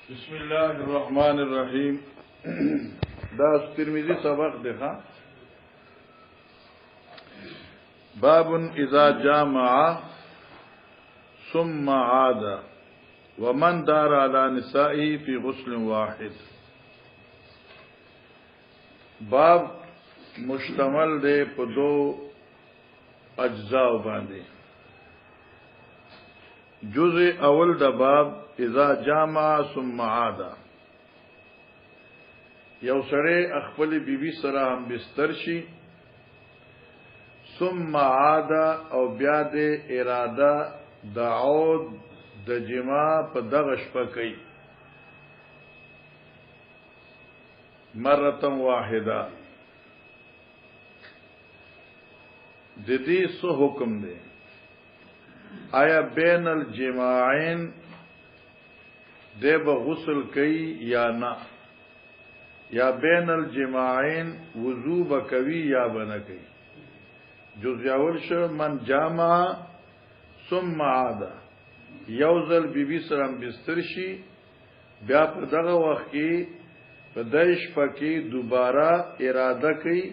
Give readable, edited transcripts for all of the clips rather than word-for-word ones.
بسم الله الرحمن الرحیم دا ترمذی سبق دیکھا باب اذا جامع ثم عاد ومن دار على نسائه في غسل واحد باب مشتمل دے په دو اجزاء باندې جزء اول د باب اذا جامع ثم عاد یو سره خپل بیبي سره هم بستر شي ثم عاد او بیا د اراده د عود د جما په دغه شپه کوي مره واحده د دې څه حکم دی آیا بین الجماعین دے با غسل کئی یا نا یا بین الجماعین وضو با کوي یا بنا کئی جز یاول شو من جامع ثم عادا یوزل بی بی سرم بستر شي بیا پر دغه وخت کې په دایش پکې دوباره اراده کوي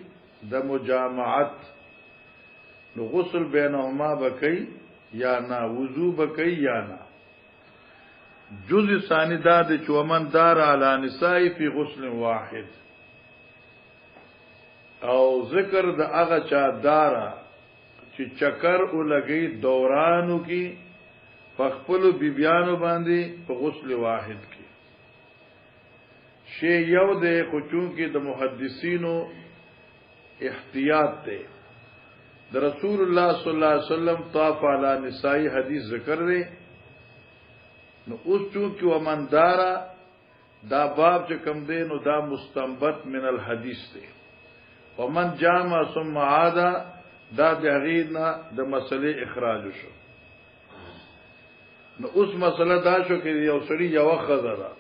د مجامعت نو غسل بینهما بکئی یا نا وضو بکئی یا نا جزء ثانی داد چومن دار علی نسائی فی غسل واحد او ذکر د هغه چا دارا چې چکر او لګی دورانو کی فخپلو بیبیانو باندې په غسل واحد کی شی یو د خچون کې د محدثینو احتیاط ته د رسول الله صلی الله علیه وسلم طاف علی نسائی حدیث ذکر دی نو اوس چونکی ومن دارا دا باب چې کم دی نو دا مستنبط من الحدیث دی ومن جامع ثم عاد دا د غیرنا د مسلې اخراج شو نو اوس مسله دا شو کې یو سړی یو خزره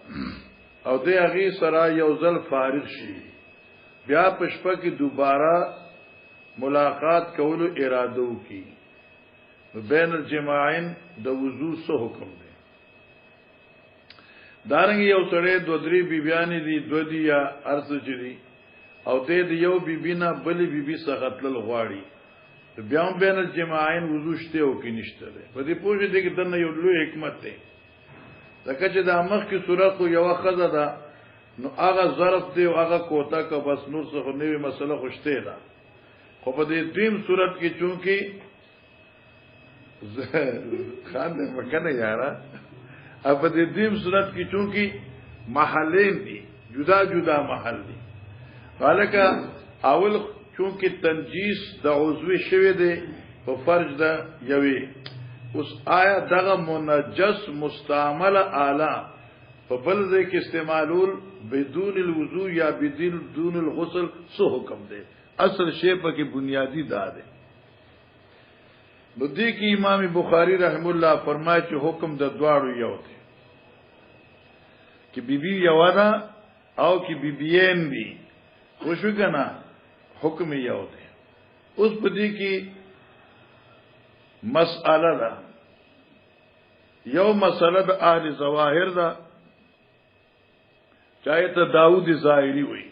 او د هغه سره یو ځل فارغ شي بیا پښپا کې دوباره ملاقات کولو اراده وکي بین الجماعین د وضو سو حکم دی دارنګ یو سړی دو درې بیبیانې دي دو دي یا ارث چي او د یو بیبینا بلې بیبي سغتل غواړي بیا هم بین الجماعین وضو شته او کې نشته په دې پوجي دي کې دنه یو لوی حکمت دی ځکه چې د مخ کې صورت یو خزه ده نو هغه ظرف دی او هغه کوتا کا بس نور څه نوې مسله خوشته ده خو په دې دیم صورت کې چونکی خان دې مکنه یارا په دې دیم صورت کې چونکی محلین دي جدا جدا محل دي حالکه اول چونکی تنجیس د عضو شوی دی په فرج د یوي اوس آیا دغه منجس مستعمل اعلی په بل ځای کې استعمالول بدون الوضو یا بدون الغسل سو حکم دی اصل شی په کې بنیادی دا دی نو دې کې امام بخاری رحم الله فرمایي چې حکم د دواړو یو دی کې بیبي یو ده او کې بیبيین دي خوشو کنه حکم یو دی اوس په دې کې مسأله ده یو مسأله د اهل ظواهر ده چاہے ته داوود ظاهری وي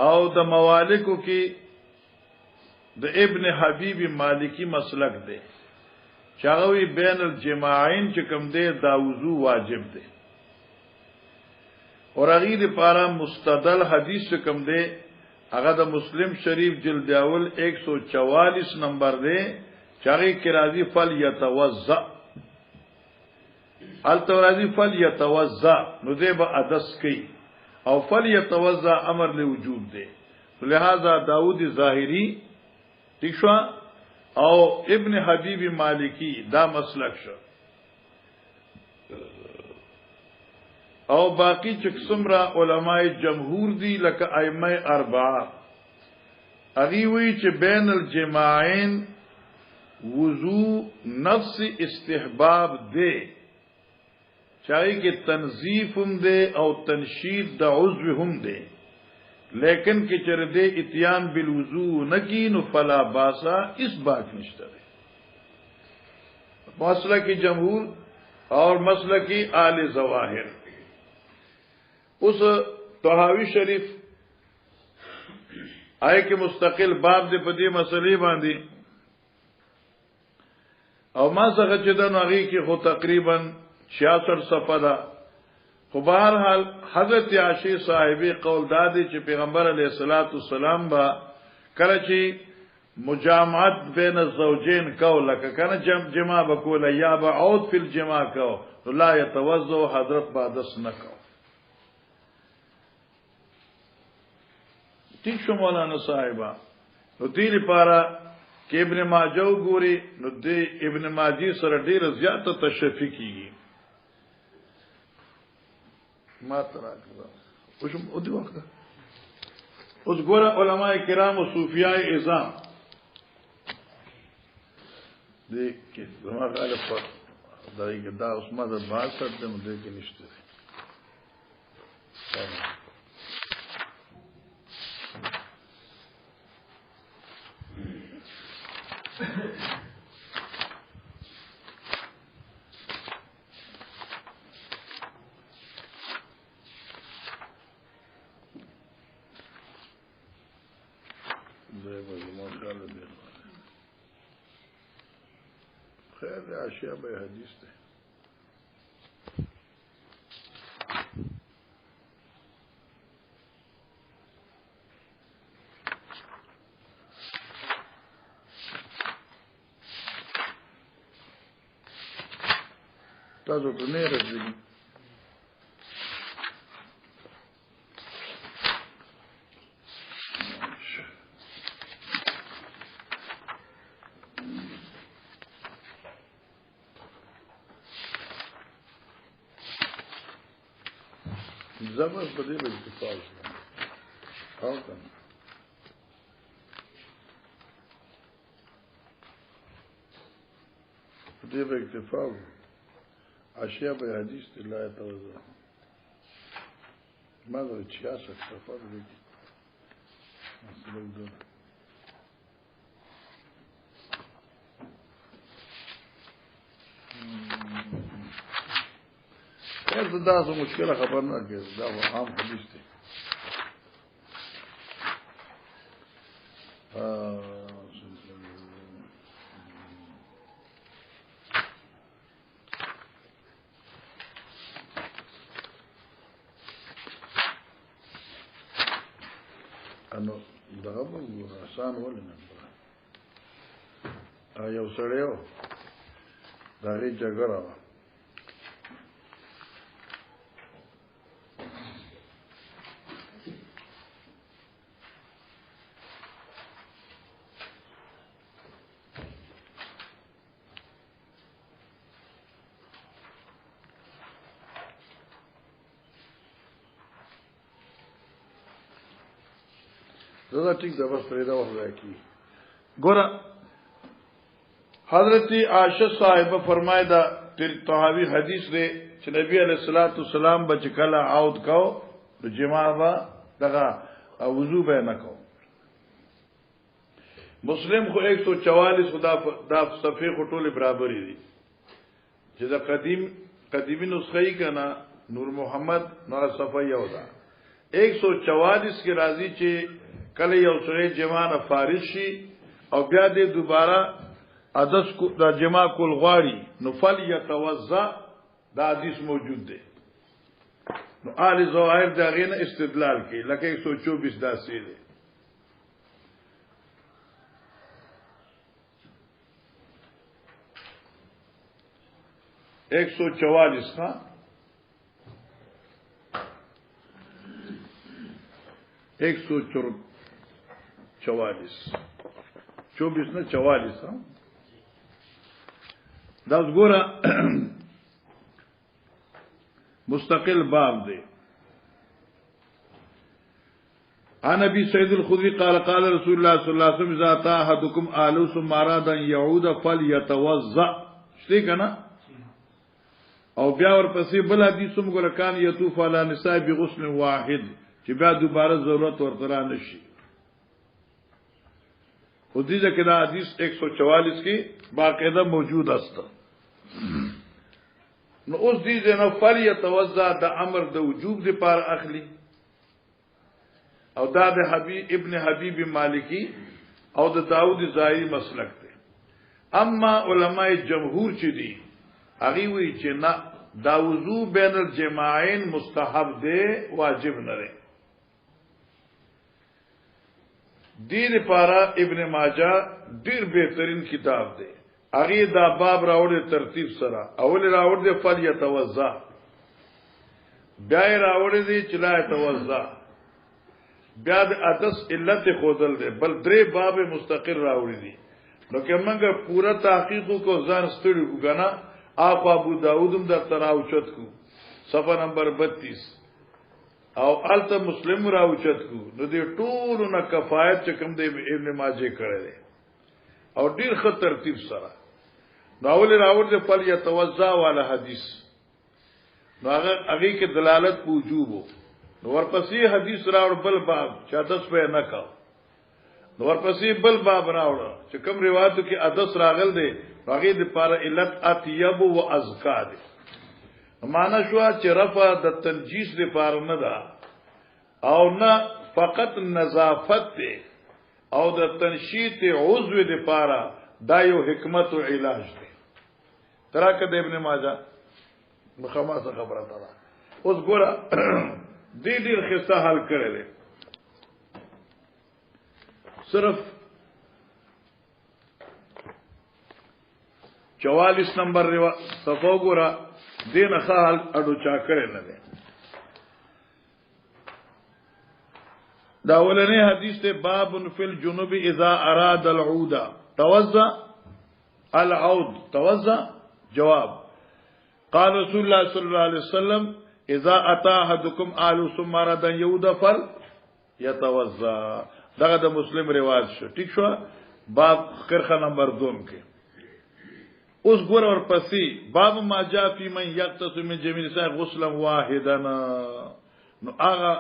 او د موالکو کې د ابن حبیب مالکی مسلک دی چاغوی بین الجماعین چې کوم دی دا وضو واجب دی اور هغه د پارا مستدل حدیث کوم دی هغه د مسلم شریف جلد اول 144 نمبر دی چاغی کی راضی فل یتوضا التوازی فل یتوضا نو دی به ادس کوي او فل یتوضا امر له وجوب دی لہذا داوود ظاهری ٹھیک شو او ابن حبیب مالکی دا مسلک شو او باقی چکسمرا علماء جمهور دی لکه ائمه اربعه اغي وی چې بین الجماعین وضو نفس استحباب دی چاہیے کہ تنظیف هم دے او تنشید دا عضو هم دے لیکن کہ چر دے اتیان بالوضو نکی نو فلا باسا اس بات نشتہ دے مسئلہ کی جمہور اور مسلکی آل ظواہر. اس طحاوی شریف آئے کہ مستقل باب دے پدی مسئلے باندھی او ما څنګه چې د نغی کې خو تقریبا 66 صفحه ده. خو بهرحال حضرت عائشہ صاحبی قول دادی چې پیغمبر علیه الصلاۃ والسلام با کله چې مجامعت بین الزوجین کو لکه کنه جمع بکول یا بعود فی الجماع کو لا يتوضا حضرت بادس نہ کو. ٹھیک شو مولانا صاحبہ نو دی لپاره کې ابن ماجه ګوري نو دی ابن ماجه سره ډیر زیاته تشفی کیږي. ما ترا کړه اوس او دی وخت اوس ګوره علماء کرام او صوفیاء اعظام دې کې زما غالب په دای کې دا اوس ما د باسط د مده کې نشته. خیر عاشیہ بے حدیث تے تاسو ته نه راځي. زبر بدی به اتفاق او کنه بدی به اتفاق اشیاء به حدیث الله تعالی ماذا 66 صفحه دي مثلا خیر دا څه مشکله خبر نه کېږي دا عام حدیث دی. انو دا به آسان ولې نه یو سړی و دا هغې جګړه وه دا ٹھیک ده بس پیدا وغه کی ګوره حضرت عائشہ صاحبہ فرمایدا طحاوی حدیث دے چې نبی علیہ الصلوۃ والسلام بچ کلا عود کو جماع وا دغه وضو به نه کو. مسلم خو 144 خدا دا صفحه خټول برابر دي چې دا قدیمی نسخه کنا نور محمد نور صفحه یو دا 144 کې راځي چې کله یو سره جماع نه فارغ شي او بیا دې دوباره ادس کو دا جماع کول غواړي نو فل یتوضا دا حدیث موجود دی. نو آل ظواهر دا غینه استدلال کوي لکه 124 دا سي دی. ایک 144 کا 144 24 نه 44 ها دا وګوره مستقل باب دی. عن ابي سعيد الخدري قال قال رسول الله صلى الله عليه وسلم اذا اتى احدكم اهله ثم اراد ان يعود فليتوضا شتي کنه او بیا ورپسې بل حدیث هم ګور کان یطوف علی نساء بغسل واحد چې بیا دوباره ضرورت ورته نشي. خو دې ځکه دا حدیث 144 کې باقاعده موجود است. نو اوس دې نه فلیتوضا د امر د وجوب د پار اخلي او دا د حبیب ابن حبیب مالکی او د داود ظاهری مسلک دی اما علماء جمهور چې دي هغه وی چې نه دا وضو بین الجماعین مستحب دی واجب نه دی دې لپاره ابن ماجه ډیر بهترین کتاب دی هغه دا باب راوړي ترتیب سره اول راوړي فلیتوضا بیا راوړي دي چې لا توضا بیا د اتس علت خودل دی بل درې باب مستقر راوړي دي نو که موږ پورا تحقیق کو ځان ستړي وګنا آپ ابو داودم در تراوچت کو صفحه نمبر 32 او الته مسلم راوچت کو نو دې ټول نه کفایت چې کوم دی ابن ماجه کړی دی او ډیر ښه ترتیب سره نو اول راوړ دې فل یتوضا والا حدیث نو هغه کې دلالت په وجوب نو ورپسې حدیث راوړ بل باب چې تاسو په نه کاو نو ورپسې بل باب راوړ چې کوم روایتو کې حدیث راغل دی هغه د پاره علت اطیب و ازکا دی معنا شو چې رفع د تنجیس د پاره نه ده او نه فقط نظافت دی او د تنشیط عضو د پاره دا یو حکمت او علاج دی تراکه د ابن ماجه مخامه خبره ده اوس ګوره دې خصه حل کړل صرف 44 نمبر صفو ګوره دین خال اډو چا کړي نه ده دا ولنه حدیث ته باب فی الجنوب اذا اراد العود توضا العود توضا جواب قال رسول الله صلی الله علیه وسلم اذا اتى احدكم آل ثم اراد يعود فل يتوضا دغه د مسلم رواج شو ٹھیک شو باب خرخه نمبر 2 کې اوس ګور اور پسې باب ما جاء فی من یغتسل من جميع النساء غسلا واحدا نو هغه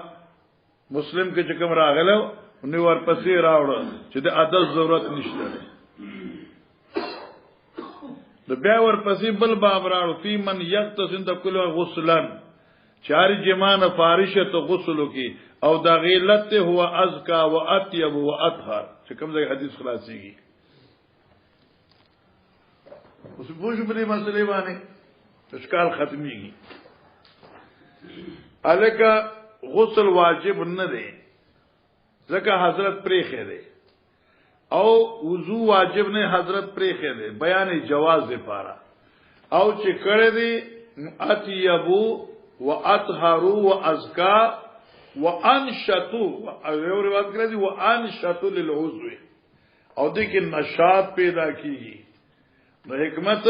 مسلم کې چې کوم راغله نو ور پسې راوړ چې د عادت ضرورت نشته د بیا ور پسې بل باب راوړ فی من یغتسل د کل غسلا چار جمان فارشه غسل کی او دا غیلت هو ازکا و اطیب و اطهر چې کوم ځای حدیث خلاصيږي اوس بوج بلی مسئله باندې اشکال ختميږي الکه غسل واجب نه دی ځکه حضرت پریخه دی او وضو واجب نه حضرت پریخه دی بیان جواز لپاره او چې کړه دی اطیبو و اطهرو و ازکا و انشتو او روایت کړه دی و انشتو للعضو او دې کې نشاط پیدا کیږي نو حکمت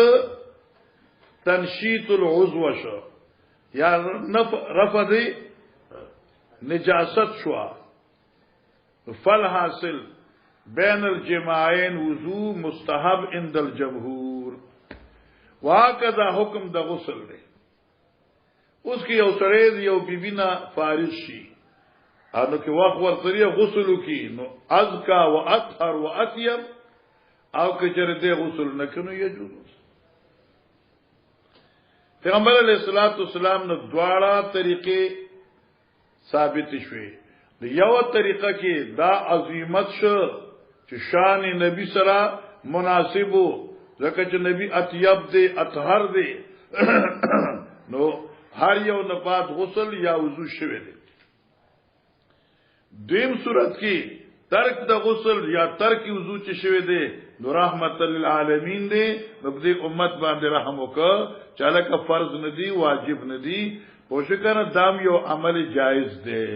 تنشیط العضو شو یا رفع دی نجاست شو فل حاصل بین الجماعین وضو مستحب عند الجمهور وهكذا حکم د غسل دی اوس کې یو سړی یو بیبینا فارغ شي انو کې واخ ورسره غسل کی نو ازکا و اطهر و اطيب او کچره دې غسل نکنو یجوز پیغمبر علیہ الصلوۃ والسلام نو دواړه طریقې ثابت شوي یو طریقه کې دا عظمت شو چې شان نبی سره مناسب ځکه چې نبی اطیب دی اطهر دی نو هر یو نه بعد غسل یا وضو شوی دی دیم صورت کې ترک د غسل یا ترک وضو چې شوی دی نو رحمت للعالمین دی نو دې امت باندې رحم وکړه چې الکه فرض ندی واجب ندی پوښکنه دام یو عمل جایز دی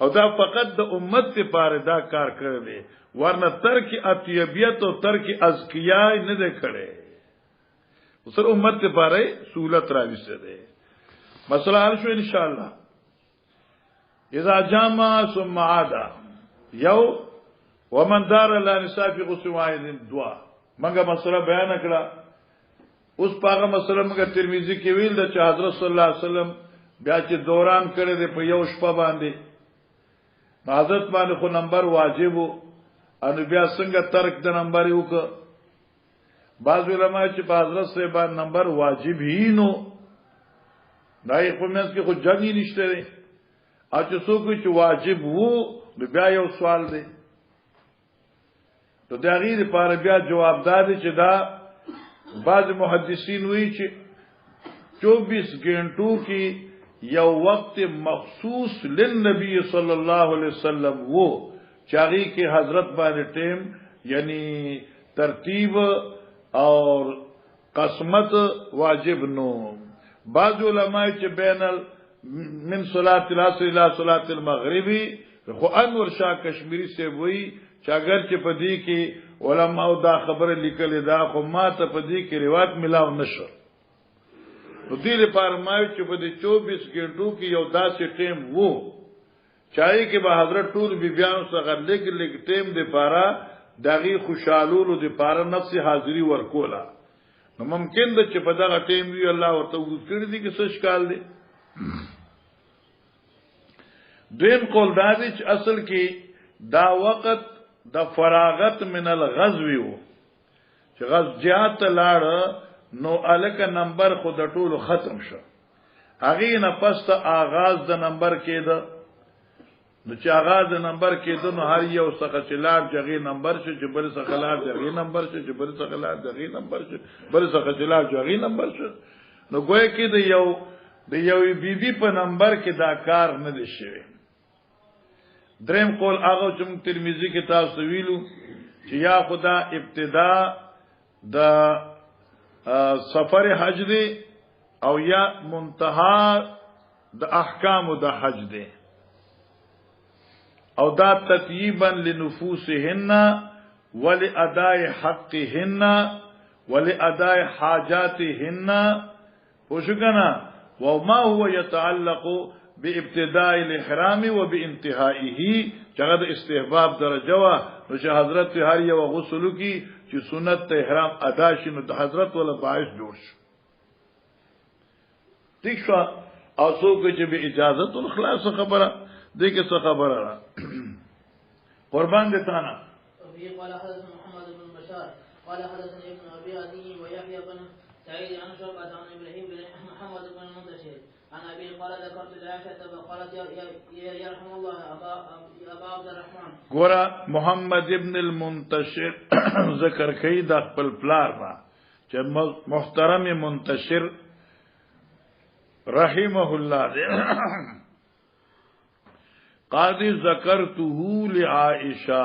او دا فقط د امت لپاره دا کار کړی دی ورنه ترک اطیبیت او ترک ازکیا نه ده کړی وسر امت لپاره سہولت راوځي ده مسله حل شو ان شاء الله اذا جامع ثم عاد یو ومن دار لا نصاف غسل واحد دعا منګه مسله بیان کړه اوس پاغه مسله موږ ترمذی کې ویل د حضرت صلی الله علیه وسلم بیا چې دوران کړی دی په یو شپه باندې حضرت باندې خو نمبر واجب انو بیا څنګه ترک د نمبر یو ک بعض علماء چې په حضرت سے باندې نمبر واجب هی نو دای په منځ کې خو جنګي نشته دی او چې څوک چې واجب وو بیا یو سوال دی نو دا غیر لپاره بیا جواب دادی چې دا بعض محدثین وی چې 24 غنټو کې یو وقت مخصوص للنبی صلی الله علیه وسلم وو چاغي کې حضرت باندې ټیم یعنی ترتیب اور قسمت واجب نو بعض علماء چې بین من صلات العصر الى صلات المغربی خو انور شاه کشمیری سے وی چې اگر چې پدې کې علماء دا خبره لیکل دا خو ما ته پدې کې روایت ملاو نشو نو دې لپاره ما چې په دې 24 غنټو کې یو داسې ټیم وو چای کې به حضرت ټول بیبيانو څخه لګ ټیم د پاره دغه خوشالولو د پاره نفس حاضری ورکولا نو ممکن ده چې په دغه ټیم وی الله ورته وکړي دي کې څه ښکال دي دیم قول دا دی چې اصل کې دا وخت د فراغت من الغزو وو چې غزجات لاړ نو الک نمبر خود ټولو ختم شو هغه نه پس ته آغاز د نمبر کېده نو چې آغاز د نمبر کېده نو هر یو څخه چې لاړ جغې نمبر شو چې بل څخه لاړ جغې نمبر شو چې بل څخه لاړ جغې نمبر شو بل څخه چې لاړ جغې نمبر شو نو ګویا کې د یو بیبي په نمبر کې دا کار نه دی شوی دریم قول هغه چې ترمذی کې تاسو ویلو چې یا خدا ابتدا د سفر حج دی او یا منتها د احکام د حج دی او دا تطیبا لنفوسهن ولاداء حقهن ولاداء حاجاتهن وشکنا وما هو يتعلق بابتداء الاحرام وبانتهائه چغد استحباب درجه وا نو چې حضرت هر یو غسل کی چې سنت احرام ادا شنو د حضرت ولا باعث جوړ شو ٹھیک شو او څوک چې به اجازه الخلاص خبره دې کې څه خبره را قربان دې تانا قال حدثنا محمد بن بشار قال حدثنا ابن ابي عدي ويحيى بن سعيد عن شعبة عن ابراهيم بن محمد بن المنتشر عن ابي قال ذكرت لعائشة فقالت يرحم الله ابا عبد الرحمن ګورا محمد ابن المنتشر ذکر کوي د خپل پلار با چې محترم منتشر رحمه الله قاضی ذکرته لعائشہ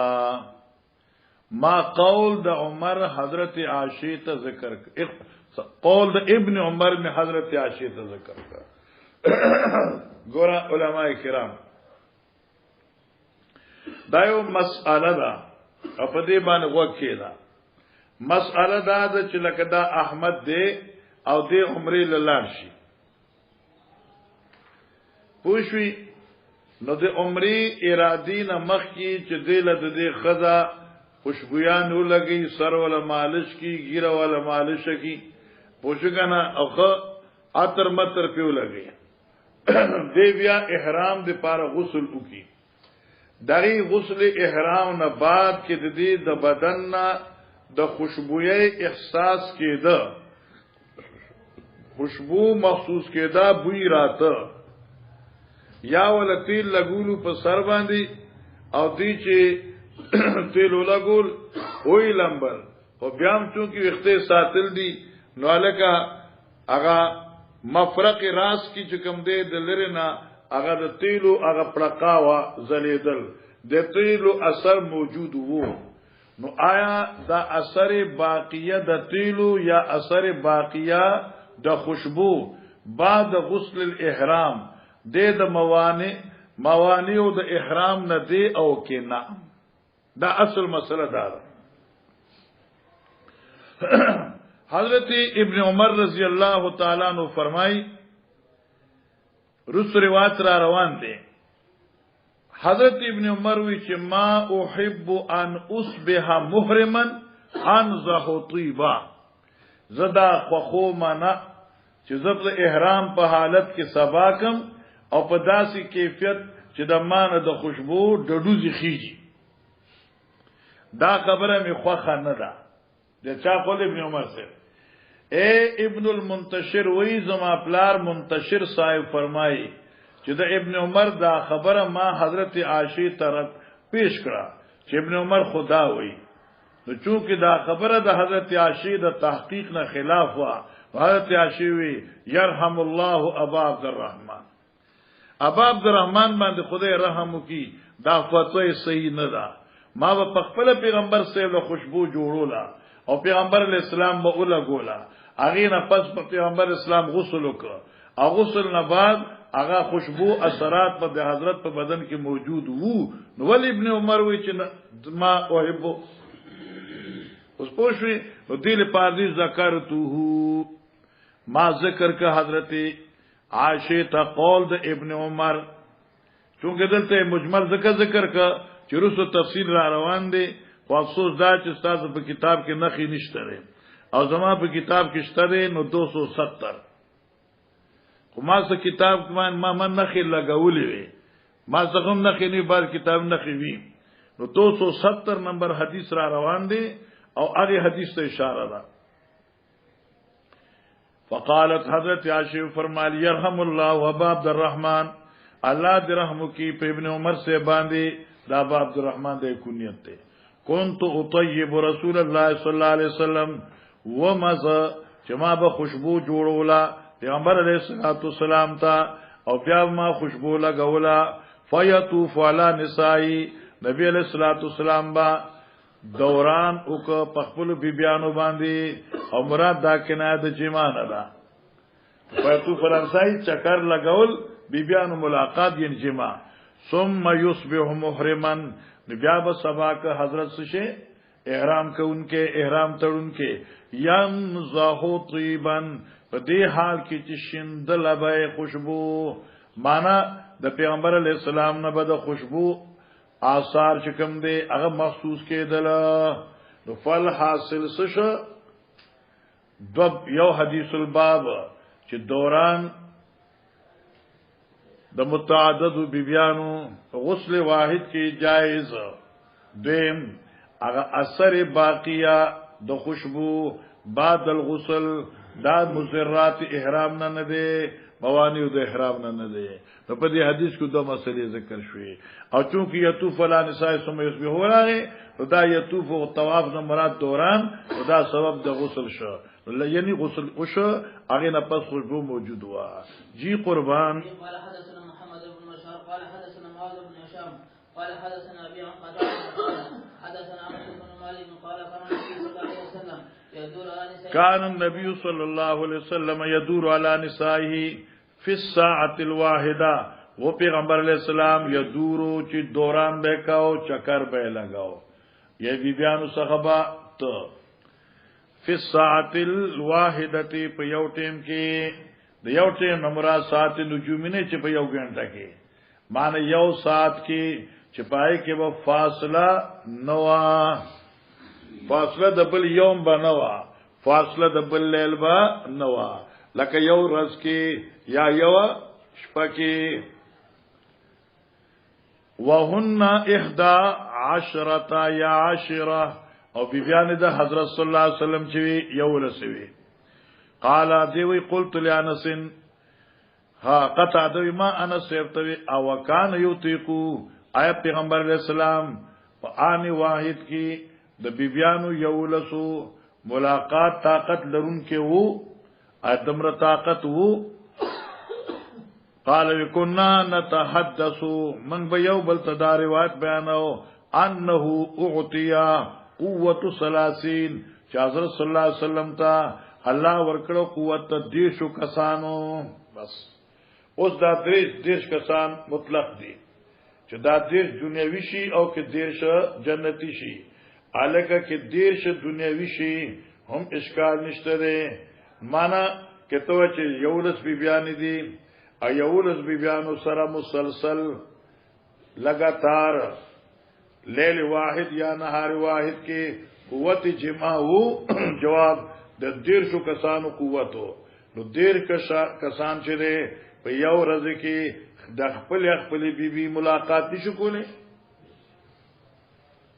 ما قول د عمر حضرت عائشہ ته ذکر قول د ابن عمر میں حضرت عائشہ ته ذکر کړ ګورا علماء کرام دا یو مسئله ده په دې باندې وکړه دا مسئله دا چې لکه دا احمد دی او د عمرې لاله شي پوښوي نو د عمرې ارادي نه مخ کی چې دل د دې خزا خوشبویان ولګي سر ولا مالش کی ګیره ولا مالش کی پوښګنا اوخه اتر متر پیو لګي دی بیا احرام د پاره غسل وکي دغه غسل احرام نه بعد کې د دې د بدن نه د خوشبوئی احساس کېده خوشبو محسوس کېده بوی راته یا ول تیل لګولو په سر باندې او دی چې تیل لګول وې لمبر او بیا هم چې وخته ساتل دي نو الکا هغه مفرق راس کی چې کوم دی د لرینا هغه د تیلو هغه پړقاوه زلیدل د تیلو اثر موجود وو نو آیا دا اثر باقیه د تیلو یا اثر باقیه د خوشبو بعد غسل الاحرام د موانع او د احرام نه دی او کې نه دا اصل مسله ده حضرت ابن عمر رضی اللہ تعالی عنہ فرمائی رس روایت را روان دي حضرت ابن عمر وی چې ما احب ان اصبح محرما انزح طيبا زدا خو منا چې زبل احرام په حالت کې سبا کم او په داسې کیفیت چې د مان د خوشبو ډډوزي خيږي دا خبره می خوخه نه ده د چا قول ابن عمر سے اے ابن المنتشر وی زما پلار منتشر صاحب فرمائی چې د ابن عمر دا خبره ما حضرت عائشہ طرف پیش کړه چې ابن عمر خدا وی نو چونکه دا خبره د حضرت عائشہ د تحقیق نه خلاف وا حضرت عائشہ وی يرحم الله ابا عبد الرحمن ابا عبد الرحمن باندې خدای رحم وکي دا فتوی صحیح نه ده ما په خپل پیغمبر سره له خوشبو جوړولا او پیغمبر اسلام به اوله ګولا هغه نه پس په پیغمبر اسلام غسل وکړه او غسل نه بعد هغه خوشبو اثرات په حضرت په بدن کې موجود وو نو ول ابن عمر وی چې ما اوهبو اوس پوښوي نو دل پاردي ذکرته ما ذکر کا حضرت عائشہ ته قول د ابن عمر چونکه دلته مجمل ذکر کا چې رسو تفصیل را روان دي خو افسوس دا چې تاسو په کتاب کې نخې نشته او زما په کتاب کې شته نو 270 خو ما څه کتاب کې ما نخې لګولې وي ما څنګه نخې نه بار کتاب نخې وی نو 270 نمبر حدیث را روان دي او هغه حدیث ته اشاره ده فقالت حضرت عائشہ فرمالی يرحم الله ابا عبد الرحمن الله دې رحم کی په ابن عمر سے باندې دا ابا عبد الرحمن دې کنیت ته كنت اطيب رسول الله صلی الله علیه وسلم ومزه چې ما به خوشبو جوړولا پیغمبر علیه الصلوۃ والسلام ته او بیا ما خوشبو لګولا فیطوف علی نسائی نبی علیہ الصلوۃ والسلام با دوران او په خپل بیبیانو باندې او مراد دا کنه د جما نه ده فیطوف علی نسائی چکر لګول بیبیانو ملاقات یې جما ثم یصبح محرما بیا به سبا کا حضرت سے احرام کو ان کے احرام تڑ ان کے یمزحو طیبا په دې حال کې چې شندل به خوشبو معنا د پیغمبر علی السلام نه به د خوشبو آثار چې کوم دي هغه محسوس کېدل نو فل حاصل سشه یو حدیث الباب چې دوران د متعدد بیبیانو غسل واحد کې جائز دیم هغه اثر باقیه د خوشبو بعد الغسل دا مضرات احرام نه دی موانع د احرام نه دی نو په دې حدیث کې دوه مسلې ذکر شوې او چونکی یطوف علی نساء ثم یصبح راغی دا یطوف او طواف نه مراد دوران دا سبب د غسل شو یعنی غسل او شو هغه نه پس خوشبو موجود وا جی قربان قال حدثنا معاذ بن هشام قال حدثنا ابي عن قتاده حدثنا انس بن مالك قال كان النبي صلى الله عليه وسلم يدور على نسائه في الساعه الواحده وہ پیغمبر علیہ السلام یدورو چې دوران به کاو چکر به لگاو یہ بیبیانو صحابہ تو فی الساعه الواحده په یو ټیم کې د یو ټیم مراد ساعت نجومینه چې په یو غنټه کې معنی یو ساعت کې چپای کې و فاصله نوا فاصله د بل یوم بنوا فاصله د بل لیل با نوا لکه یو ورځ کې یا یو شپه کې وهن 11 یا 10 او بیبیان د حضرت صلی الله علیه وسلم چې یو رسوي قال دی قلت لانس ها قطع دوی ما انا سیبتوی او کان یوتیقو آیا پیغمبر علیہ السلام په آن واحد کې د بیبیانو یولسو ملاقات طاقت لرون کې وو ادمره طاقت وو قال وکنا نتحدث من به یو بل تدا روایت بیانو انه اعطیا قوت 30 چې حضرت صلی الله علیه وسلم ته الله ورکړو قوت 10 کسانو بس اوس دا دیش کسان مطلق دي چې دا دیش دنیوي شي او کې دیش جنتی شي الګه کې دیش دنیوي شي هم اشکال نشته ده معنا کته چې یولس بیان دي ایولس بیانو سره مسلسل لگاتار لیل واحد یا نهار واحد کې قوت جمع وو جواب د 150 کسانو قوتو نو 150 کسان چې ده په یو ورځ کې د خپل بیبي ملاقات نشو کولای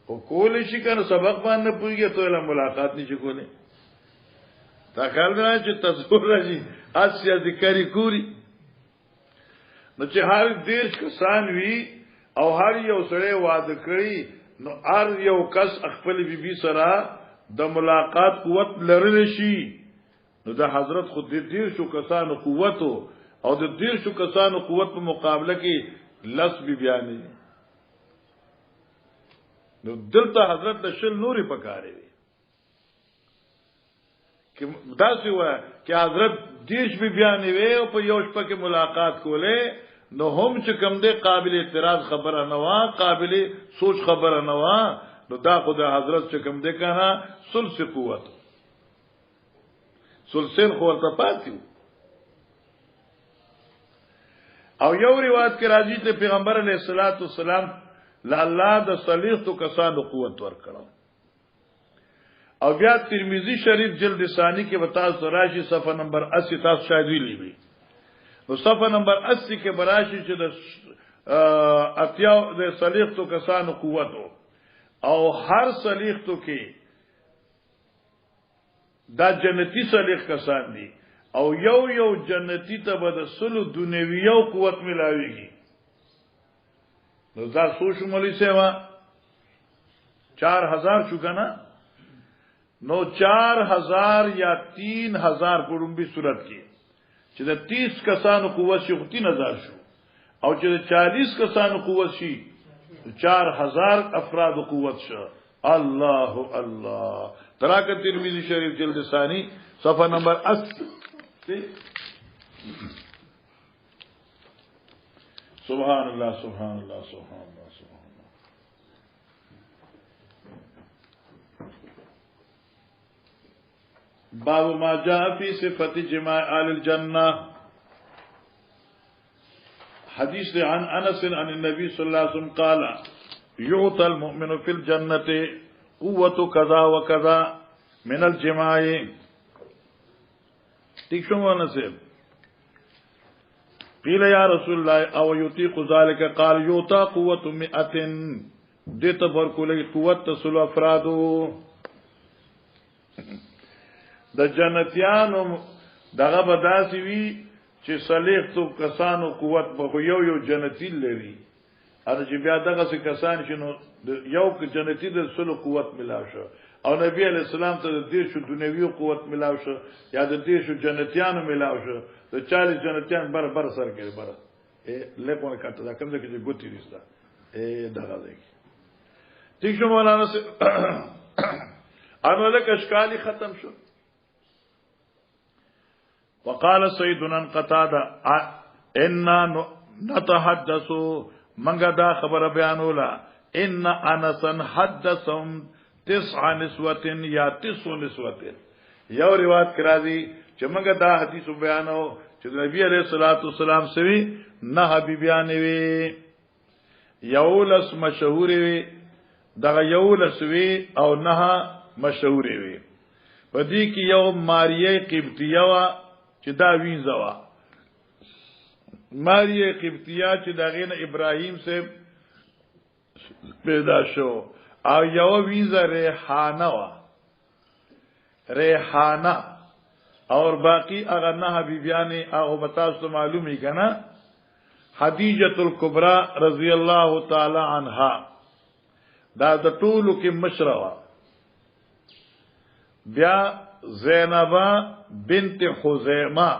او کول شي کنه سبق باندې پوهیږي ته له ملاقات نشي کولی تا خیال نه چې تصور راځي اسیا ذکرې کوری نو چې هر دیش کسان وی او هر یو سره وعده کړی نو هر یو کس خپل بیبي سره د ملاقات قوت لرل شي نو د حضرت خود دې شو کسانو قوت او د دې شو کسانو قوت په مقابله کې لس بی بیانې نو دلته حضرت د شل نوري پکاره وي چې داسې و چې حضرت دیش بی بیانې وي او په یو شپه کې ملاقات کوله نو هم چې کوم دې قابل اعتراض خبره نه وا قابل سوچ خبره نه وا نو دا خدای حضرت چې کوم دې کنه سلس قوت سلسل خو ورته پاتې او یو روایت کې راځي چې پیغمبر علیه الصلاۃ والسلام لا الله د صلیحتو کسانو قوت ورکړو او بیا ترمذی شریف جلد ثانی کې وتا راشي صفحه نمبر 80 تاسو شاید ویلی وي نو صفحه نمبر 80 کې براشي چې د اتیاو د صلیحتو کسانو قوت او هر صلیحتو کې دا جنتی صلیح کسان دي او یو جنتی ته به د سلو دنیویو قوت ملاويږي نو دا سوچ مولوی سیوا 4000 شو کنه نو 4000 یا 3000 په لومبي صورت کې چې د 30 کسانو قوت شي 3000 شو او چې د 40 کسانو قوت شي 4000 افراد قوت شو الله الله تراکه ترمذی شریف جلد ثانی صفحه نمبر 80 سبحان الله سبحان الله سبحان الله سبحان الله باب ما جاء في صفة جماع آل الجنة حديث عن أنس عن النبي صلى الله عليه وسلم قال يعطى المؤمن في الجنة قوة كذا وكذا من الجماع ٹھیک شو مولانا صاحب قیل یا رسول اللہ او یطیق ذالک قال یوتا قوت 100 دیتا برکولی قوت تسلو افرادو دا جنتیانو دغه بداسی وی چې صلیح تو کسانو قوت په یو جنتی لري ار چې بیا دغه کسان شنو یو جنتی د سلو قوت ملاو شو او نبی علیہ السلام ته د دې شو دنیوي قوت ملاو شو یا د دې شو جنتیانو ملاو شو د 40 جنتیان بر سر کې بر له په کاته دا کوم ځکه چې ګوتی رستا دغه دی ٹھیک شو مولانا سے انو له اشکالی ختم شو وقال سيدنا قتاده ان نتحدث منګه دا خبره بیانولا ان انسا حدثهم 9 نسوه یا 9 نسوه یو روایت کرا دی چې موږ دا حدیث بیانو چې نبی علیہ الصلوۃ والسلام سوي نه حبیبیان وی یولس مشهور وی دغه یولس وی او نه مشهور وی پدې کې یو ماریه قبطیه وا چې دا وینځوا ماریه قبطیه چې دغه نه ابراهیم سے پیدا شو او یو وینځه ریحانه وا ریحانه اور باقی اگر نه حبیبیان او بتاسو معلومی کنا خدیجه الکبرى رضی الله تعالی عنها دا د ټولو کې مشروا بیا زینب بنت خزیمه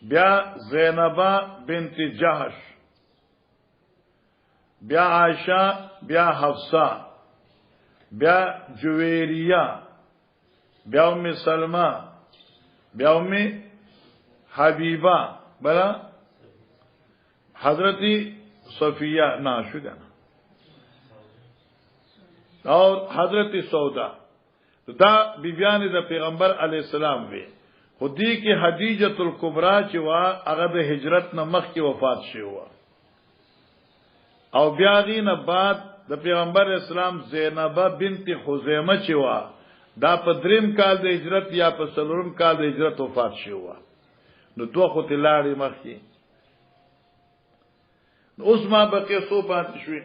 بیا زینب بنت جحش بیا عائشہ بیا حفصہ بیا جویریہ بیا ام سلمہ بیا ام حبیبہ بلا حضرت صفیہ ناشدہ اور حضرت سودا دا بیبیان دا پیغمبر علیہ السلام وی خودی کی خدیجه الکبرى چې وا هغه د هجرت نه مخکې وفات شوه او بیا غینه بعد د پیغمبر اسلام زینب بنت خزیمه چې وا دا په دریم کال د هجرت یا په څلورم کال د هجرت وفات شوه نو دوه خو تلاړي مخکې نو اوس ما بقي سو پات شوي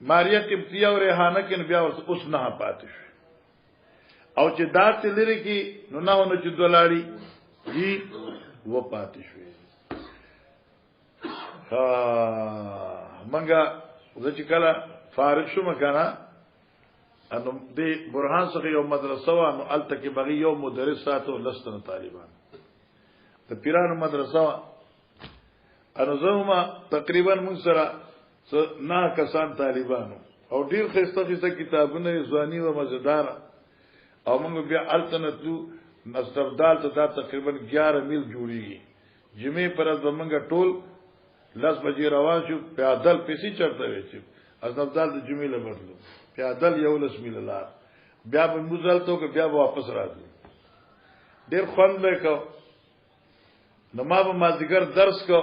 ماریا قبطیه او ریحانه کې بیا اوس نه پاتې شو او چې دات لري کې نو نه چې دولاري جی و پاتې شو منګه چې کله فارغ شو مکنه انو دې برهان څخه یو مدرسه و نو الته کې بغي یو مدرس ساتو لستن طالبان ته پیرانو مدرسه و انو زما تقریبا موږ سره نه کسان طالبانو او ډیر خسته کتابونه ځواني و مزیدار او موږ بیا التنتو نستردال ته دا تقریبا 11 میل جوړیږي جمعې پر ورځ موږ ټول 10 بجې روان شو پیادل پیسې چرته وې چې نستردال د جمعې له بدلو پیادل یو 10 میل لار بیا به مزل ته بیا واپس راځو ډیر خوند وکاو نو ما به مازیګر درس کو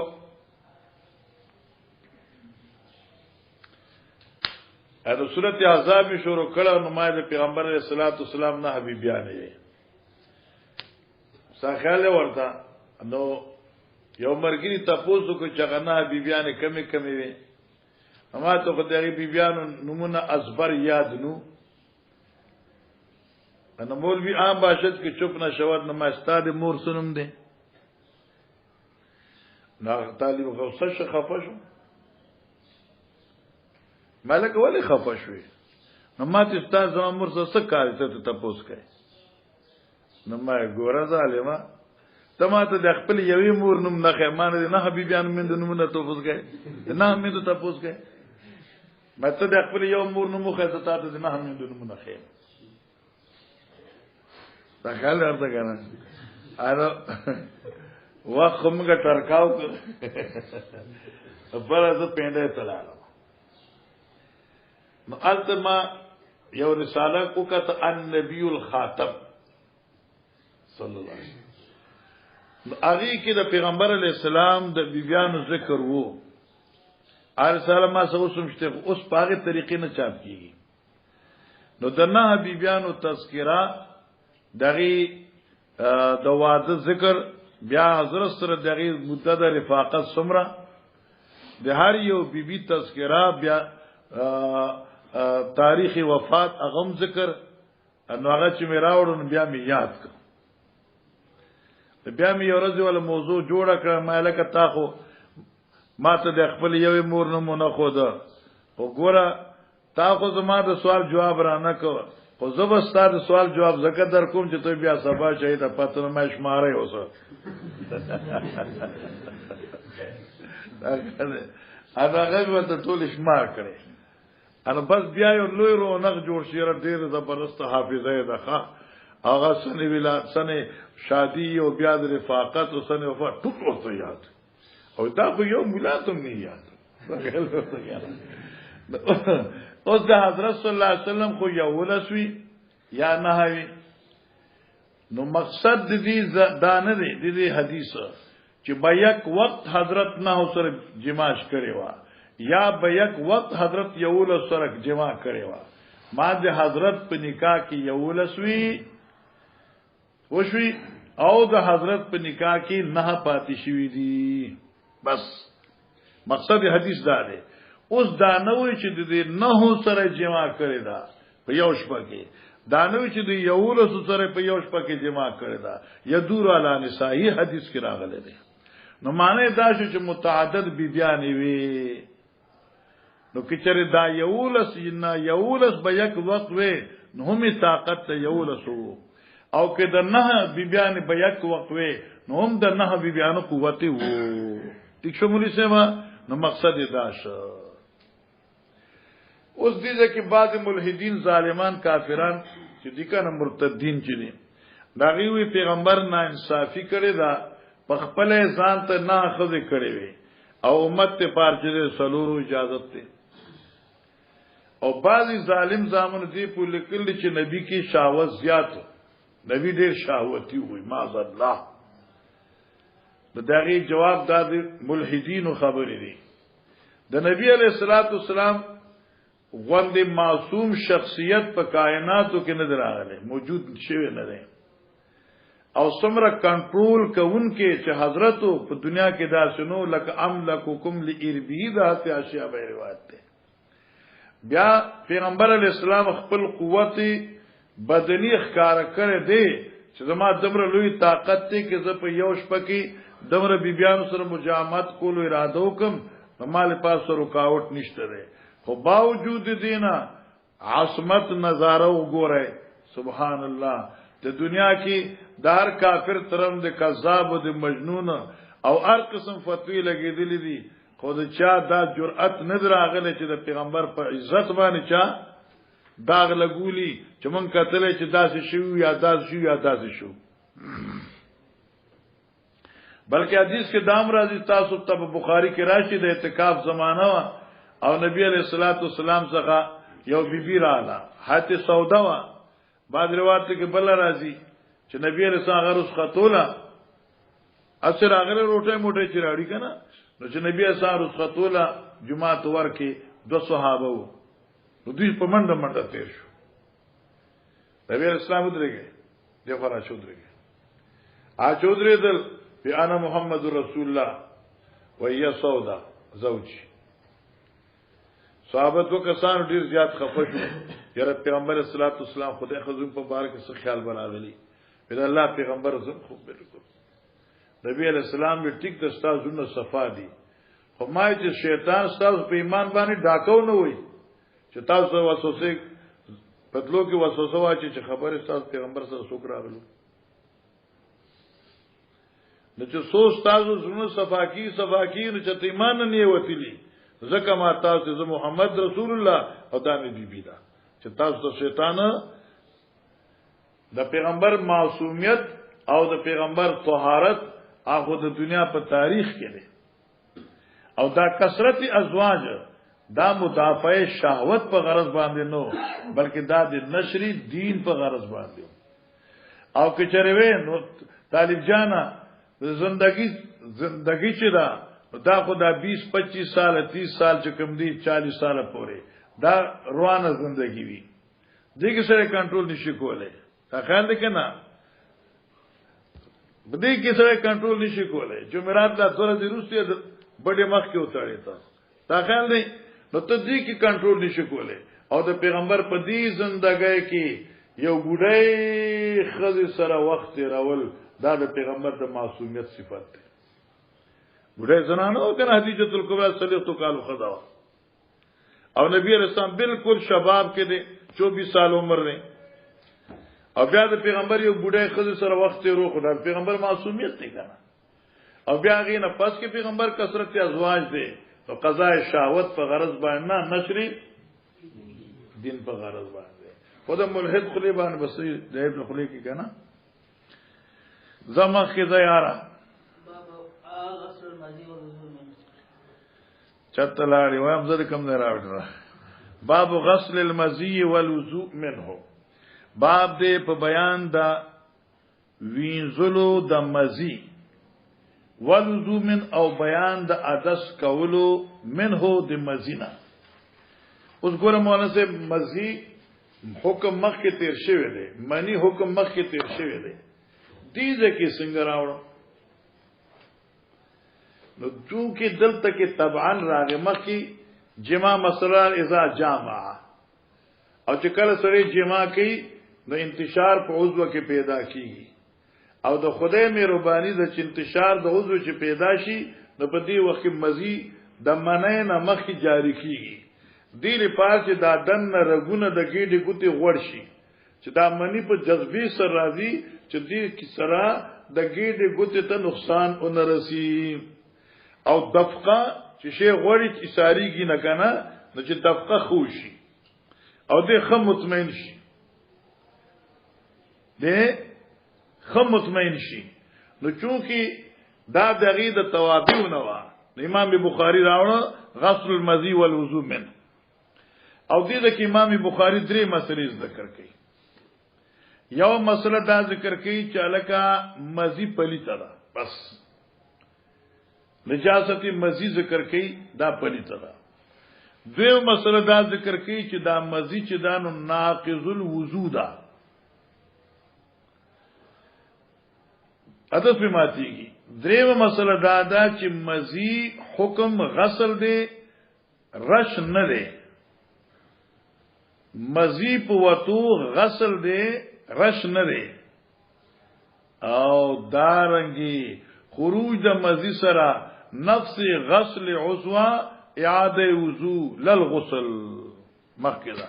اته سورۃ احزاب شروع کړه نو ما د پیغمبر علیه الصلاۃ والسلام نه حبیبیانه یې ساخاله ورته نو یو مرګی تاسو کو چې غنه حبیبیانه کمی کمی وي اما ته په دغه بیبیانو نمونه ازبر یاد نو انا مولوی عام باشد کې چوپ نه شود نو ما استاد مور سنم دي نا طالب غوسه خفه شو مالک ولی خفه شوی نو ما ته استاد زما مور سره کار ته تاسو کوي نو ما ګوره ظالما تما ته د خپل یوې مور نوم نه خیمانه نه حبیبیان مند نومونه تاسو کوي نه مند تاسو کوي مته د خپل یو مور نوم خو ته تاسو نه مند نومونه خیم دا خیال ورته کنه اره واخ موږ ترکاو بل از پینډه تلاله نو التما یو رساله کو کته النبی الخاتم صلی الله علیه وسلم اغه کې د پیغمبر علی السلام د بیبیانو ذکر وو ارسل ما سوسم شته اوس پاغه طریقې نه چاپ کیږي نو د نه بیبیانو تذکرہ دغه د واده ذکر بیا حضرت سره دغه مدد رفاقت سمره د هر یو بیبي تذکرہ بیا تاریخ وفات اغم ذکر نو هغه چې میراوړن بیا می یاد کړ بیا می ورځ ول موضوع جوړ کړ مالک تا خو ماته د خپل یوې مور نمونه خو ده او ګوره تا خو زما د سوال جواب را نه کو خو زب ستاسو سوال جواب زکه در کوم چې ته بیا سبا شهید پته مې شمارې اوسه هغه ورته ټول شمار کړي انا بس بیا یو لوی رونق جوړ شي را ډیر زبردست حافظه ده هغه سنې ولادت سنې شادي او بیا د رفاقت او سنې وفات ټول ورته یاد او دا خو یو ملاتم نه یاد اوس د حضرت صلی الله علیه وسلم خو یو ولسوي یا نه وي نو مقصد دې دا نه دی د دې حدیث چې به یک وخت حضرت نه سره جماع کړي وا یا به یک وخت حضرت یو ولس سره جماع کړي وا ما د حضرت په نکاح کې یو ولسوي وشوي او د حضرت په نکاح کې نه پاتې شوی دي بس مقصد حدیث دا دی اوس دا نه وي چې د نه سره جماع کړي دا په یو شپه کې دا نه وي چې د یو ولس سره په یو شپه کې جماع کړي دا یدور علی نسائی حدیث کې راغلی دی نو معنی دا شو چې متعدد بیبیان وي نو کچره دا یو ولس نه یو ولس به یک وخت وي نو هم طاقت ته یو ولسو او که د نه بیبیان به یک وخت وي نو هم د نه بیبیانو قوت وو ټیک شو مولوی سما نو مقصد دا شو اوس دې چې بعض ملحدین ظالمان کافران چې دغه مرتدین چې دي دا غوي پیغمبر نه انصافي کړي دا په خپل ځان ته نه خذ کړي وي او امت ته پارچې سلورو اجازه ته او بعضی ظالم زامن دې په لیکل چې نبی کې شاوت زیات نبی ډېر شاوتی وي معاذ الله دغه جواب دا د ملحدینو خبرې دي د نبی علیہ الصلوۃ والسلام غوند معصوم شخصیت په کائناتو کې نه راغلی موجود شوی نه دی او څومره کنټرول کوونکې چې حضرتو په دنیا کې دا شنو لک املککم لاربی دا اشیاء به روایت ده بیا پیغمبر علیہ السلام خپل قوت بدنی ښکار کړی دی چې زما دمر لوی طاقت دی چې زه په یو شپه کې دمر بیبیانو سره مجامعت کولو اراده وکم مال پاس رکاوټ نشته دی خو باوجود دینا عصمت نظاره وګورئ سبحان الله د دنیا کې دار کافر ترم د کذاب او د مجنون او هر قسم فتوی لګیدلې دي خو د چا دا جرأت نه دراغله چې د پیغمبر په عزت باندې چا داغ لګولی چې مونږ کتلې چې داسې شو یا داسې شو یا داسې شو بلکې حدیث کې دام راځي تاسو ته بخاری کې راشي د اعتکاف زمانہ او نبی علیہ الصلوۃ والسلام څخه یو بیبي رااله حتی سودا وا بعد روایت کې بل راځي چې نبی علیہ السلام غرس خطولا اثر هغه روټه موټه چې راړي کنه نو چې نبی علیہ السلام غرس خطولا جمعه تور کې دو صحابه وو نو دوی په منډه منډه تیر شو نبی علیہ السلام ودرېږي دغه را شو درېږي چودري دل په انا محمد رسول الله وهي سودا زوجي صحابه تو کسان ډیر زیات خفه شو یاره پیغمبر صلی الله علیه وسلم خدای خزم په بار کې څه خیال بناولی بل الله پیغمبر زم خو بالکل نبی علیہ السلام به ټیک د استادونو صفا دي خو ما چې شیطان استاد په ایمان باندې ډاکو نه وای چې تاسو وسوسه پدلو کې وسوسه واچي چې خبر استاد پیغمبر سره څوک راغلو نو چې سوچ تاسو زونه صفاکی نو چې ایمان نه وتلی زکه ما تاسو ز محمد رسول الله او دامه بیبی دا چې تاسو ته شیطان د پیغمبر معصومیت او د پیغمبر طهارت هغه د دنیا په تاریخ کې دی او دا کثرت ازواج دا مدافع شهوت په غرض باندې نو بلکې دا د نشری دین په غرض باندې او کچروي نو طالب جانا زندگی چې دا خدا 20-25 سال 30 سال چې کوم دي 40 سال پورې دا روانه زندگی وي دغه سره کنټرول نشي کولای تا خیال دې کنه بده کې سره کنټرول نشي کولای جمعرات دا دوره د روسي بډې مخ کې وتاړي تا خیال دې نو ته دې کې کنټرول نشي کولای او د پیغمبر په دې زندګۍ کې یو بډای خزي سره وخت راول دا د پیغمبر د معصومیت صفات ده بډای زنانه او کنه حدیثه الکبرى صلیتو قالو خدا او نبی رسول بالکل شباب کې دي 24 سال عمر نه او بیا د پیغمبر یو بډای خزي سره وخت روخ دا پیغمبر معصومیت نه کنه او بیا غینه پس کې پیغمبر کثرت ازواج دي او قضاء شهوت په غرض باندې نه نشري دین په غرض باندې خود ملحد خلی باندې بس د ابن خلی کې کنه زما کې زیاره چتلاړي وایم زه کوم نه راوړم باب غسل المزي والوضوء منه باب دې په بیان دا وینځلو د مزي والوضوء من او بیان د عدس کولو منه د مزینا اوس ګوره مولانا سے مزي حکم مخ کې تیر شوی دی منی حکم مخ کې تیر شوی دی دیزه کې څنګه راوړم نو چونکه دلته کې طبعا راغه مخ کې جما مسله اذا جامع او چې کله سره جما کوي نو انتشار په عضو کې پیدا کیږي او د خدای مهرباني د انتشار د عضو چې پیدا شي نو په دې وخت مزي د منې نه مخ جاری کیږي دې لپاره چې دا دن رګونه د ګډي ګوتې غوړ شي چې دا منی په جذبي سره راځي چې دې کی سره د ګډي ګوتې ته نقصان ونرسي او دفقه چې شی غوړي چې ساريږي نه کنه نو چې دفقه خوشي او دې خم مطمئن شي دې خم مطمئن شي نو چونکی دا دغه د توابع نه و امام بخاری راوړ غسل المزي والوضوء من او دې د امام بخاری درې مسلې ذکر کړي یو مسله دا ذکر کړي چې الکا مزي پلیته ده بس نجاست مزي ذکر کړي دا پلیته ده دوی مسله دا ذکر کړي چې دا مزي چې دا ناقض الوضو ده اته په ماتيږي درېمه مسله دا ده چې مزي حکم غسل دی رش نه دی مزی په وتو غسل دی رش نه دی او دارنګي خروج د مزی سره نفس غسل عضوا اعاده وضو للغسل مخکدا.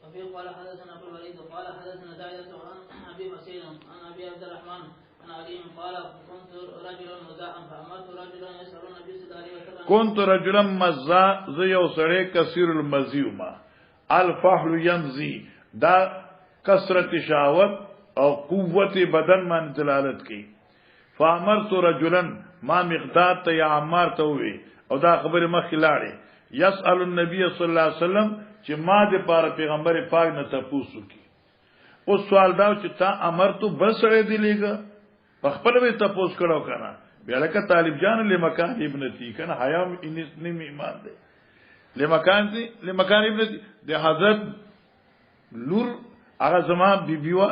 وفي قال حدثنا ابو الوليد قال حدثنا زائدة عن ابي مسعود عن ابي عبد الرحمن عن علي قال كنت رجلا مزاء فامرت رجلا يسال النبي صلى الله عليه وسلم كنت رجلا مزاء زي وسره كثير المزيوما الفحل ينزي دا کثرت شهوت او قوت بدن من دلالت کی. فامرت رجلا ما مقداد ته یا عمار ته وی او دا خبر مخ لاړې يسأل النبي صلی الله علیه وسلم چې ما د پاره پیغمبر پاک نه تاسو کی. اوس سوال دا چې تا امر تو بسړې دی لګا په خپل به تاسو کړو کنه بیا لکه طالب جان لمکان ابنتی کنه حیا انسنی ایمان دی لمکان ابنتی د حضرت لور هغه زما بیبیوا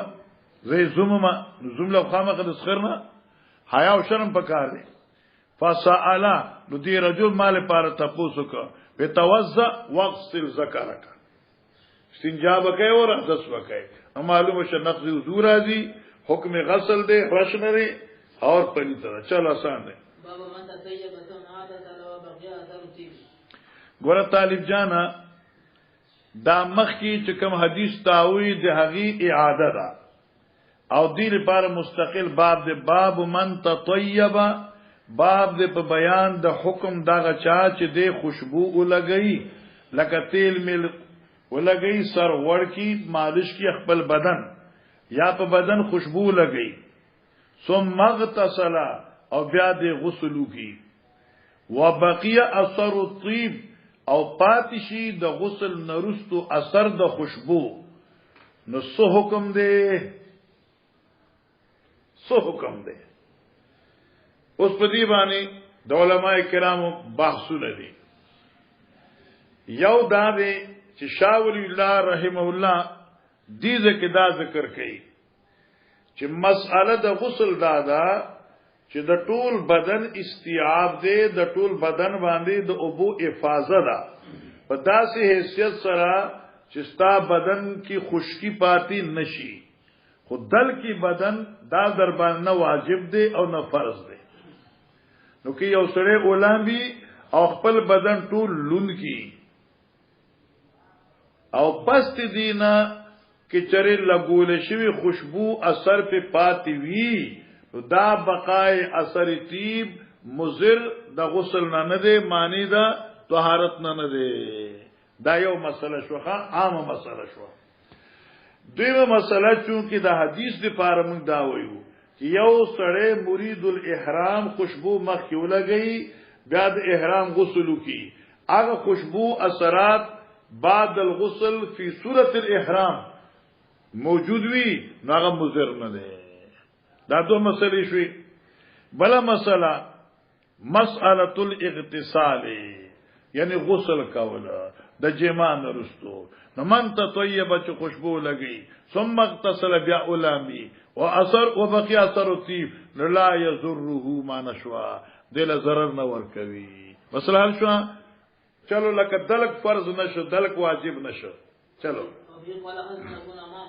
زي زمما زمله خامخ د سخرنا حیا او شرم پکار دی. فسألا نو دی رجل مال پاره تاسو کو به توزع واغسل ذکرک استنجا وکي او رحدث وکي. معلومه شه نقض وضو راځي حکم غسل دی رشن لري اور پنی طرح چل آسان دی. باب من تطيب ثم عاد سلو بقي اثر طيب. ګوره طالب جانا دا مخ کی چې کوم حدیث تاوی د هغه اعاده ده او دې لپاره مستقل باب دی. باب من تطيب باب دې په بیان د حکم دغه چا چې د خوشبو ولګي لکه تیل مل ولګي سر ورکی مالش کی خپل بدن یا په بدن خوشبو لګي ثم اغتسل او بیا دې غسل وکي وبقي اثر الطيب او پاتشي د غسل نرستو اثر د خوشبو نو سو حکم دی اوس په دې باندې د علماء کرامو بحثونه دي. یو دا دی چې شاه ولی الله رحمه الله دې ځکه دا ذکر کوي چې مسأله د غسل دادا چې د ټول بدن استیعاب دی د ټول بدن باندې د ابو افاظه ده په داسې حیثیت سره چې ستا بدن کی خشکی پاتی نشي خو دل کی بدن دا در باندې واجب دی او نه فرض دی. نو کې یو سره اولامبي او خپل بدن ټول لون کی او پست دینا کې چره لګول شوی خوشبو اثر په پاتې وی دا بقای اثر طیب مضر د غسل نه دی معنی دا طهارت نه دی. دا یو مسله شوخه عامه مسله شو. دیمه مسله چونکه د حدیث لپاره موږ دا وایو یو سړی مرید الاحرام خوشبو مخ کې ولګي بیا د احرام غسل وکي هغه خوشبو اثرات بعد الغسل فی صورت الاحرام موجود وی نو هغه مضر نه دی. دا دوه مسلې شوي. بل مسله مسأله الاغتسال یعنی غسل کول د جما نرستو نو من تطيب چې خوشبو لګي ثم اغتسل بیا اولامي واثر وبقي اثر الطيب لا يضره ما نشوا دل ضرر نه ور کوي. مثلا شو چلو لکه دلک فرض نشو دلک واجب نشو چلو.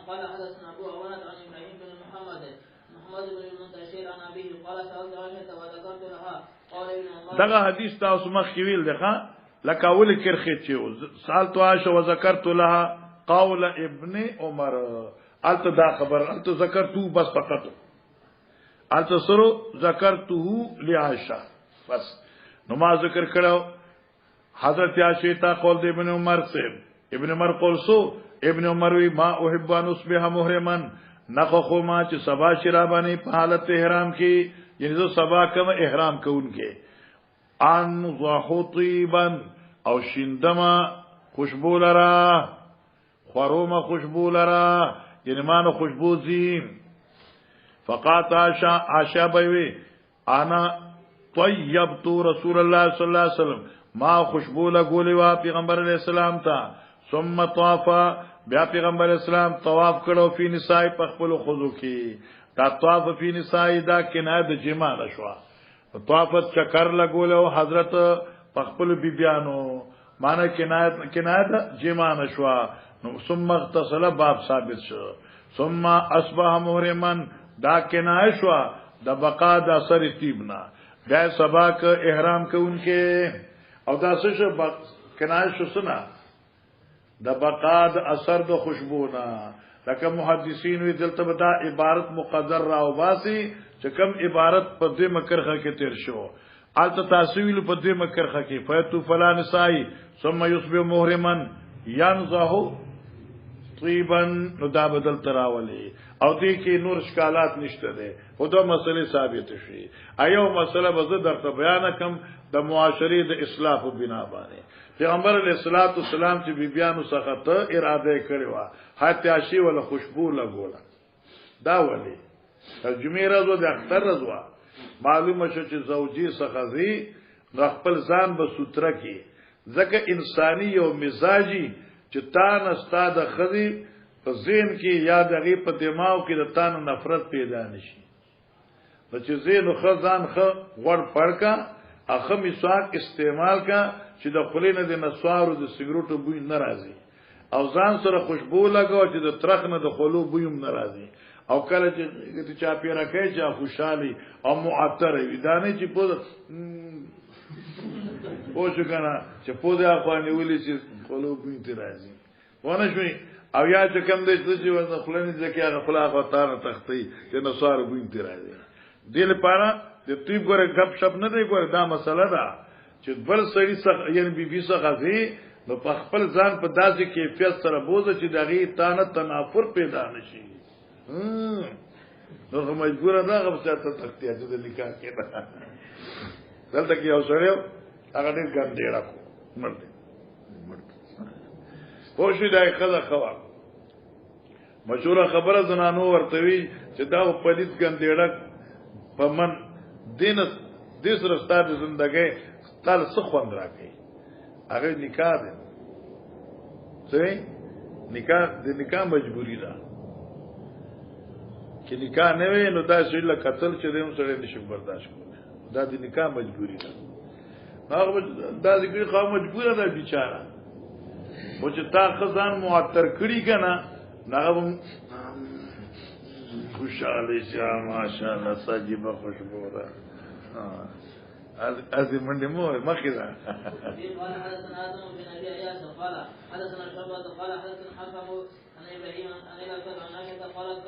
قال حدثنا ابو عوانة عن ابراهيم بن محمد بن المنتشر عن ابيه قال سألت عائشة وذكرت لها قال ابن عمر دغه حدیث تاسو مخ ویل دغه لکه اول کرخه چې سألت عائشة وذكرت لها قول ابن عمر الت دا خبر الت ذکرتو بس فقط الت سرو ذکرته لعائشة بس نو ما ذکر کړو حضرت عائشہ تا قول د ابن عمر سے ابن عمر قول سو ابن عمر وی ما احب ان اصبح محرما نخخو ما چې سبا شرابانی په حالت احرام کې یعنی زه سبا کوم احرام کوونکې ان ضحطيبا او شندما خوشبو لرا خرومه خوشبو لرا یعنی مانو خوشبو زین فقات عائشہ بیوی انا طیبت رسول الله صلی الله علیه وسلم ما خوشبو لګولې وا پیغمبر علیہ السلام ته ثم طاف بیا پیغمبر اسلام طواف کړو فی نساء په خپل خذو کې دا طواف فی نساء دا کنایه د جما نشوا طواف چکر لګولو حضرت په خپل بیبیانو معنی کنایه د جما نشوا ثم اغتسل باب ثابت شو ثم اصبح محرما دا کنایه شو د بقا د اثر طیبنا بیا سبا ک احرام کوونکې او دا څه شو کنایه شو سنا د بقا د اثر د خوشبونا لکه محدثین وی دلته دا عبارت مقدر را او باسي چې کوم عبارت په دې مکرخه کې تیر شو الته تاسویل په دې مکرخه کې فیتو فلان سای ثم یصبح محرما ينزه طيبا نو دا بدل تراولي او دې کې نور اشکالات نشته ده خدا مسئله ثابت شي ایو مسئله به درته بیان کوم د معاشري د اصلاح په بنا باندې پیغمبر علیہ الصلوۃ والسلام چې بیبيانو سخت اراده کړی و حتی ولا خوشبو لګوله دا ولي ترجمه راځو د اختر راځو معلومه شو چې زوجي سخزي خپل ځان به ستره کی ځکه انساني او مزاجي چې تان استاد خزي په ذهن کې یا دغه په دماغ کې د تان نفرت پیدا نشي نو چې ذهن خزان غوړ پړکا اخه مسواک استعمال کا چې د خلینو د نسوارو د سیګریټو بوی ناراضي او ځان سره خوشبو لګاو چې د ترخ نه د خلو بوی هم ناراضي او کله چې چا پیرا کوي چې خوشحالي او معطر وي دانه چې په پوښ کنه چې په دې افغاني ولې چې خلو بوی ته راځي ونه شوي او یا چې کوم دې چې ونه خلني ځکه هغه خلا غوتانه تختی چې نسوار بوی ته راځي دې لپاره د طيب ګره غب شپ نه دی ګره دا مسله ده چې بل سړي څخه یعنی بي څخه غزي نو په خپل ځان په داسې کیفیت سره بوزه چې دغه تانه تنافر پیدا نشي نو مجبور نه غو څه تختیا چې د نکاح کې ده دلته کې یو سړی هغه ډېر ګندې راکو مرته خو شي دای خزه خوا مشوره خبره زنانو ورتوي چې دا په دې ګندېړه په من دین د سره ستاسو ژوندګي تل څه خوند راکې هغه نکاح ده څه نکاح د نکاح مجبوری ده چې نکاح نه وي نو دا شی له قتل چې دیم سره نشي برداشت کوله دا د نکاح مجبوری ده هغه دا ذکر خو مجبوره ده بیچاره مو چې تا خزان معطر کړی کنه هغه خوشاله شه ماشاءالله ساجيبه خوشبو ده از منډه مو مخه ده قال حدثنا آدم بن أبي عياش قال حدثنا شعبة قال حدثنا حكم عن إبراهيم عن الأسد عن عائشة قالت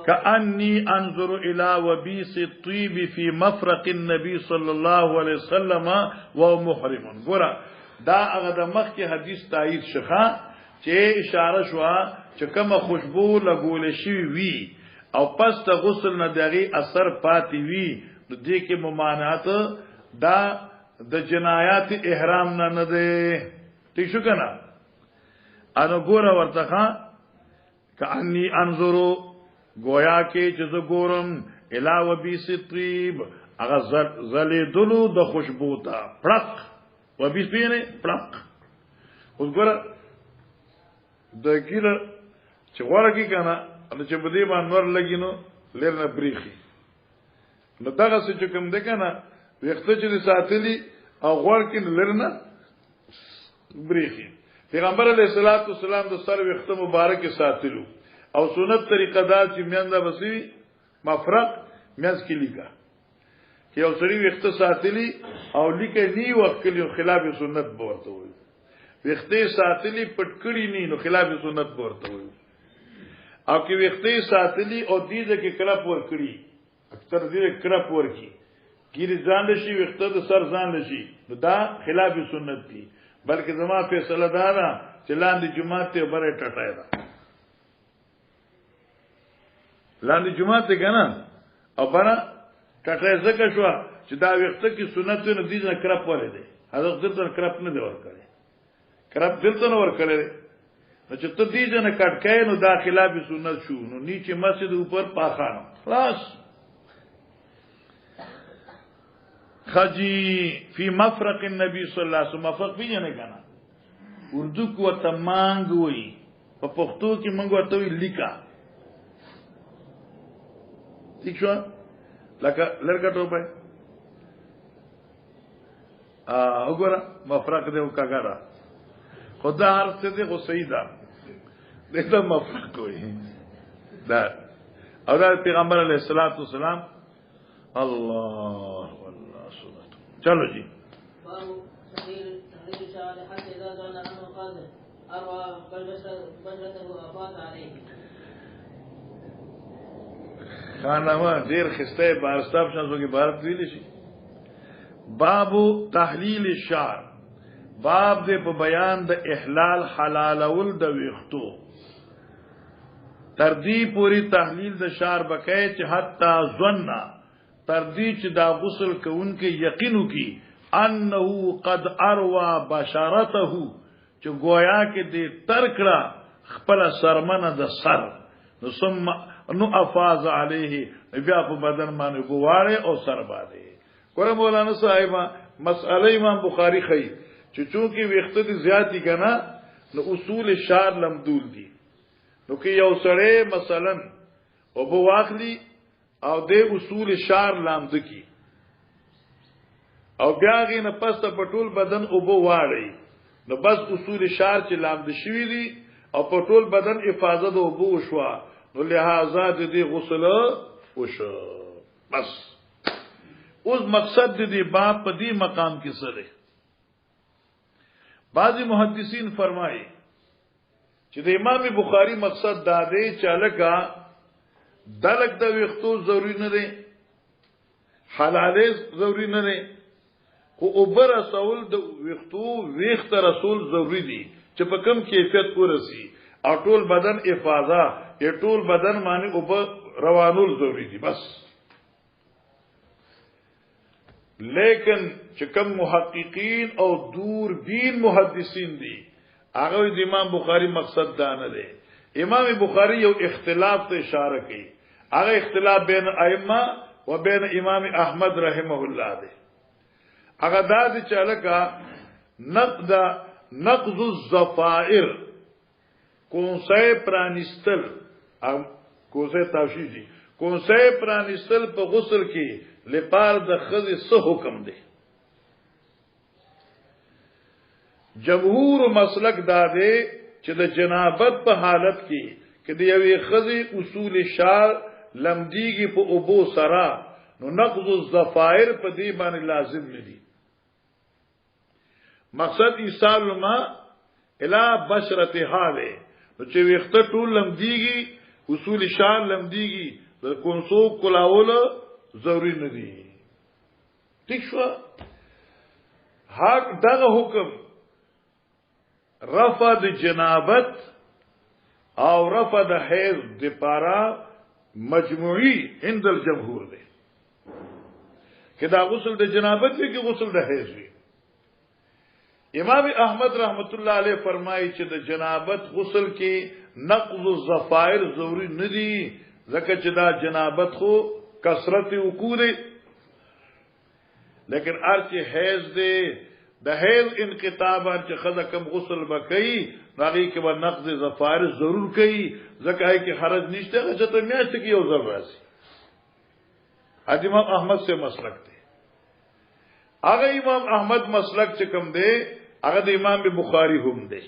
كأني أنظر إلى وبيس الطيب في مفرق النبي صلى الله عليه وسلم وهو محرم ګوره دا هغه د مخکې حدیث تایید شخه چې اشاره شو چې کومه خوشبو لګول شي وی او پس ته غسل نه دغه اثر پاتې وی نو دې کې ممانعت دا د جنایات احرام نه ده ٹھیک شو کنه انو ګوره ورته کأنی انظرو گویا کې چې زه ګورم علاوه بیس طیب هغه زلیدلو د خوشبو ته پړق و بیس پینه پړق اوس ګوره د کیله چې غوړه کې کنه ان چې بده باندې نور لګینو لرنه بریخي نو دغه څه چې کوم ده کنه وخته چې ساتلی او غوړ کې لرنه بریخي پیغمبر علیہ الصلوۃ والسلام د سر وخته مبارک ساتلو او سنت طریقه دا چې میاندا بسی مفرق میاس کې لیکا چې او سړي وخته ساتلی او لیکه نی وخت کې خلاف سنت ورته وي وخته ساتلی پټکړی نی نو خلاف سنت ورته وي او کې وخته ساتلی او دې کې کلپ ور کړی اکثر دې کلپ ور کی ګیر ځان لشي وخته د سر ځان لشي نو دا خلاف سنت دی بلکې زما فیصله دا ده چې لاندې جمعه ته بره ټټای دا لاندې جمعه ته کنه او بره ټټای زکه شو چې دا وخته کې سنت نه دي نه کرپ ولې دي حضرت دلته کرپ نه دی ور کړی کرپ دلته نه ور کړی نو چې ته دې نه کټکای نو دا خلاف سنت شو نو نیچه مسجد اوپر پاخانو خلاص خجی فی مفرق النبی صلی اللہ علیہ وسلم مفرق پیجنے کنا اردو کو تمانگ ہوئی پا پختو کی منگو اتوی لکا ٹھیک شو لڑکا ٹوپا ہے اگورا مفرق دے کاگارا خدا هر څه دې خو صحیح ده دته مفرق کوي دا او دا پیغمبر علیہ الصلوۃ والسلام الله والله سنت. چلو جی باب تحليل الشعر حتى إذا ظن أنه قد أروى بشرته أفاض عليه. خانما ډیر خسته بارستاب شنو کې عبارت ویل شي. باب تحلیل الشعر باب دې په بیان د احلال حلالول د ویختو تردی پوری تحلیل د شعر بکای چې حتا ظن تردی چې دا غسل کوونکې یقینو کی انه قد اروى بشرته چې گویا کې دې ترکړه خپل سرمنه د سر نو ثم نو افاض علیه بیا په بدن باندې ګواړي او سر باندې ګور مولانا صاحب مسئله امام بخاری خی چې چونکی وخت دي زیاتی کنا نو اصول شعر لمدول دي نو کې یو سره مثلا او بو واخلی او د اصول شعر لامد کی او بیا غي نه پس ته پټول بدن او بو واړي نو بس اصول شعر چې لامد شوی دي او پټول بدن حفاظت او بو شوا نو لہذا دې غسل وشو بس. اوس مقصد دې باب په دې مقام کې سره بعضی محدثین فرمایي چې د امام بخاری مقصد دا دی چې الکا دلک د وختو ضروری نه دی حلاله ضروری نه دی خو اوبر رسول د وختو وخت رسول ضروری دی چې په کم کیفیت ورسی او ټول بدن افاضه یا ټول بدن باندې اوبر روانول ضروری دی بس. لیکن چې کوم محققین او دوربین محدثین دي هغه د امام بخاری مقصد دا نه دی. امام بخاری یو اختلاف ته اشاره کوي هغه اختلاف بین ائمه و بین امام احمد رحمه الله دی. هغه دا چې الکا نقض الظفائر کونسه پرانستل کوسه توشیدی کونسه پرانستل په غسل کې لپاره د خزي څه حکم دی. جمهور مسلک دا دی چې د جنابت په حالت کې کدی یوې خزي اصول شار لمدیږي په ابو سرا نو نقض الظفائر په دې باندې لازم ندي. مقصد ایصال ما الی بشرتها ده نو چې وخت ټول لمدیږي اصول شار لمدیږي د کونسو کلاول ضروری ندی. ٹھیک شو حق دغه حکم رفع د جنابت او رفع د حیض د پارا مجموعی عند الجمهور دی کہ دا غسل د جنابت وی کہ غسل د حیض وی. امام احمد رحمت الله علیه فرمایي چې د جنابت غسل کې نقض الظفائر ضروری ندی ځکه چې دا جنابت خو کثرت وقوع لیکن ارچه حیض دے د حیض انقطاع چې خزه کم غسل بکئی راغی کې به نقض ظفائر ضرور کئی ځکه کې حرج نشته چې ته میاشت کې یو ځل راځي. امام احمد سے مسلک دی هغه امام احمد مسلک چې کوم دی هغه د امام بخاری هم دی.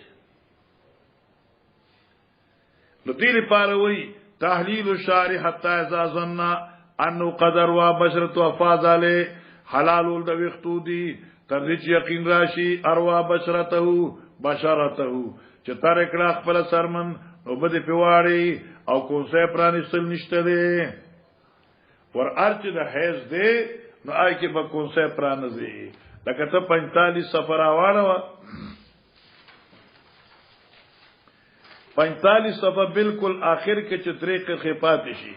نو دې لپاره وایي تحلیل الشارع حتى اذا ظن انه قدر و بشرت افاض علی حلال د وختو دی تر دې یقین راشي اروا بشرته چې تر کړه خپل سرمن او بده پیواړي او کوسه پرانستل نشته دی ور ارچ د حیض دی نو آی کې به کوسه پرانځي لکه ته 45 سفر اواړه 45 صفحه بالکل آخر کې چې طریق خفات شي.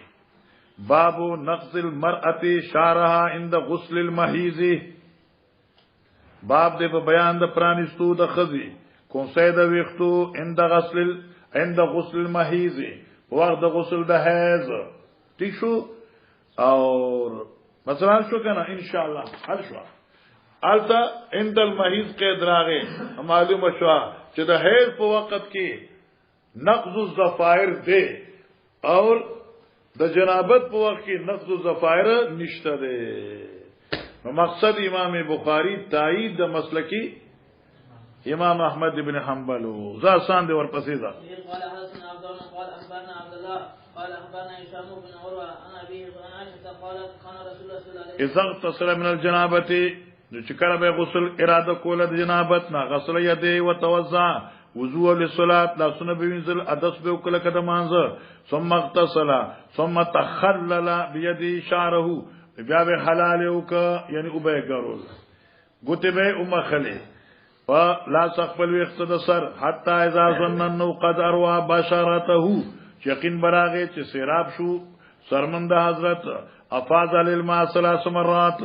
باب نقض المرأة شعرها عند غسل المحیض باب دې په بیان د پرانستو د خزي کونسه د ویختو عند غسل المحیض وقت د غسل د حیض. ٹھیک شو اور مثلا شو کنه ان شاء الله حل شو التا عند المحیض کې دراغه معلومه شو چې د حیض په وخت کې نقض الظفائر دے اور د جنابت په وخت کې نقض الظفائر نشته ده. نو مقصد امام بخاری تایید د مسلکی امام احمد ابن حنبل ذا سان دي ورپسې ذا قال حدثنا عبد الله قال اخبرنا عبد الله قال اخبرنا هشام بن عروه عن ابيه عن عائشه قالت كان رسول الله صلى الله عليه وسلم اذا اغتسل من الجنابه چې کله به غسل اراده کوله د جنابت نه غسل یده وتوضا وضوء للصلاه لا سن بينزل ادس به کله کده مانزه ثم اغتسل ثم تخلل بيده شعره بیا به حلال وک یعنی او به ګرول ګوته به مخله فلا تقبل وقت سر حتى اذا ظن انه قد اروى بشرته یقین براغه چې سیراب شو سرمنده حضرت افاض للماء ثلاث مرات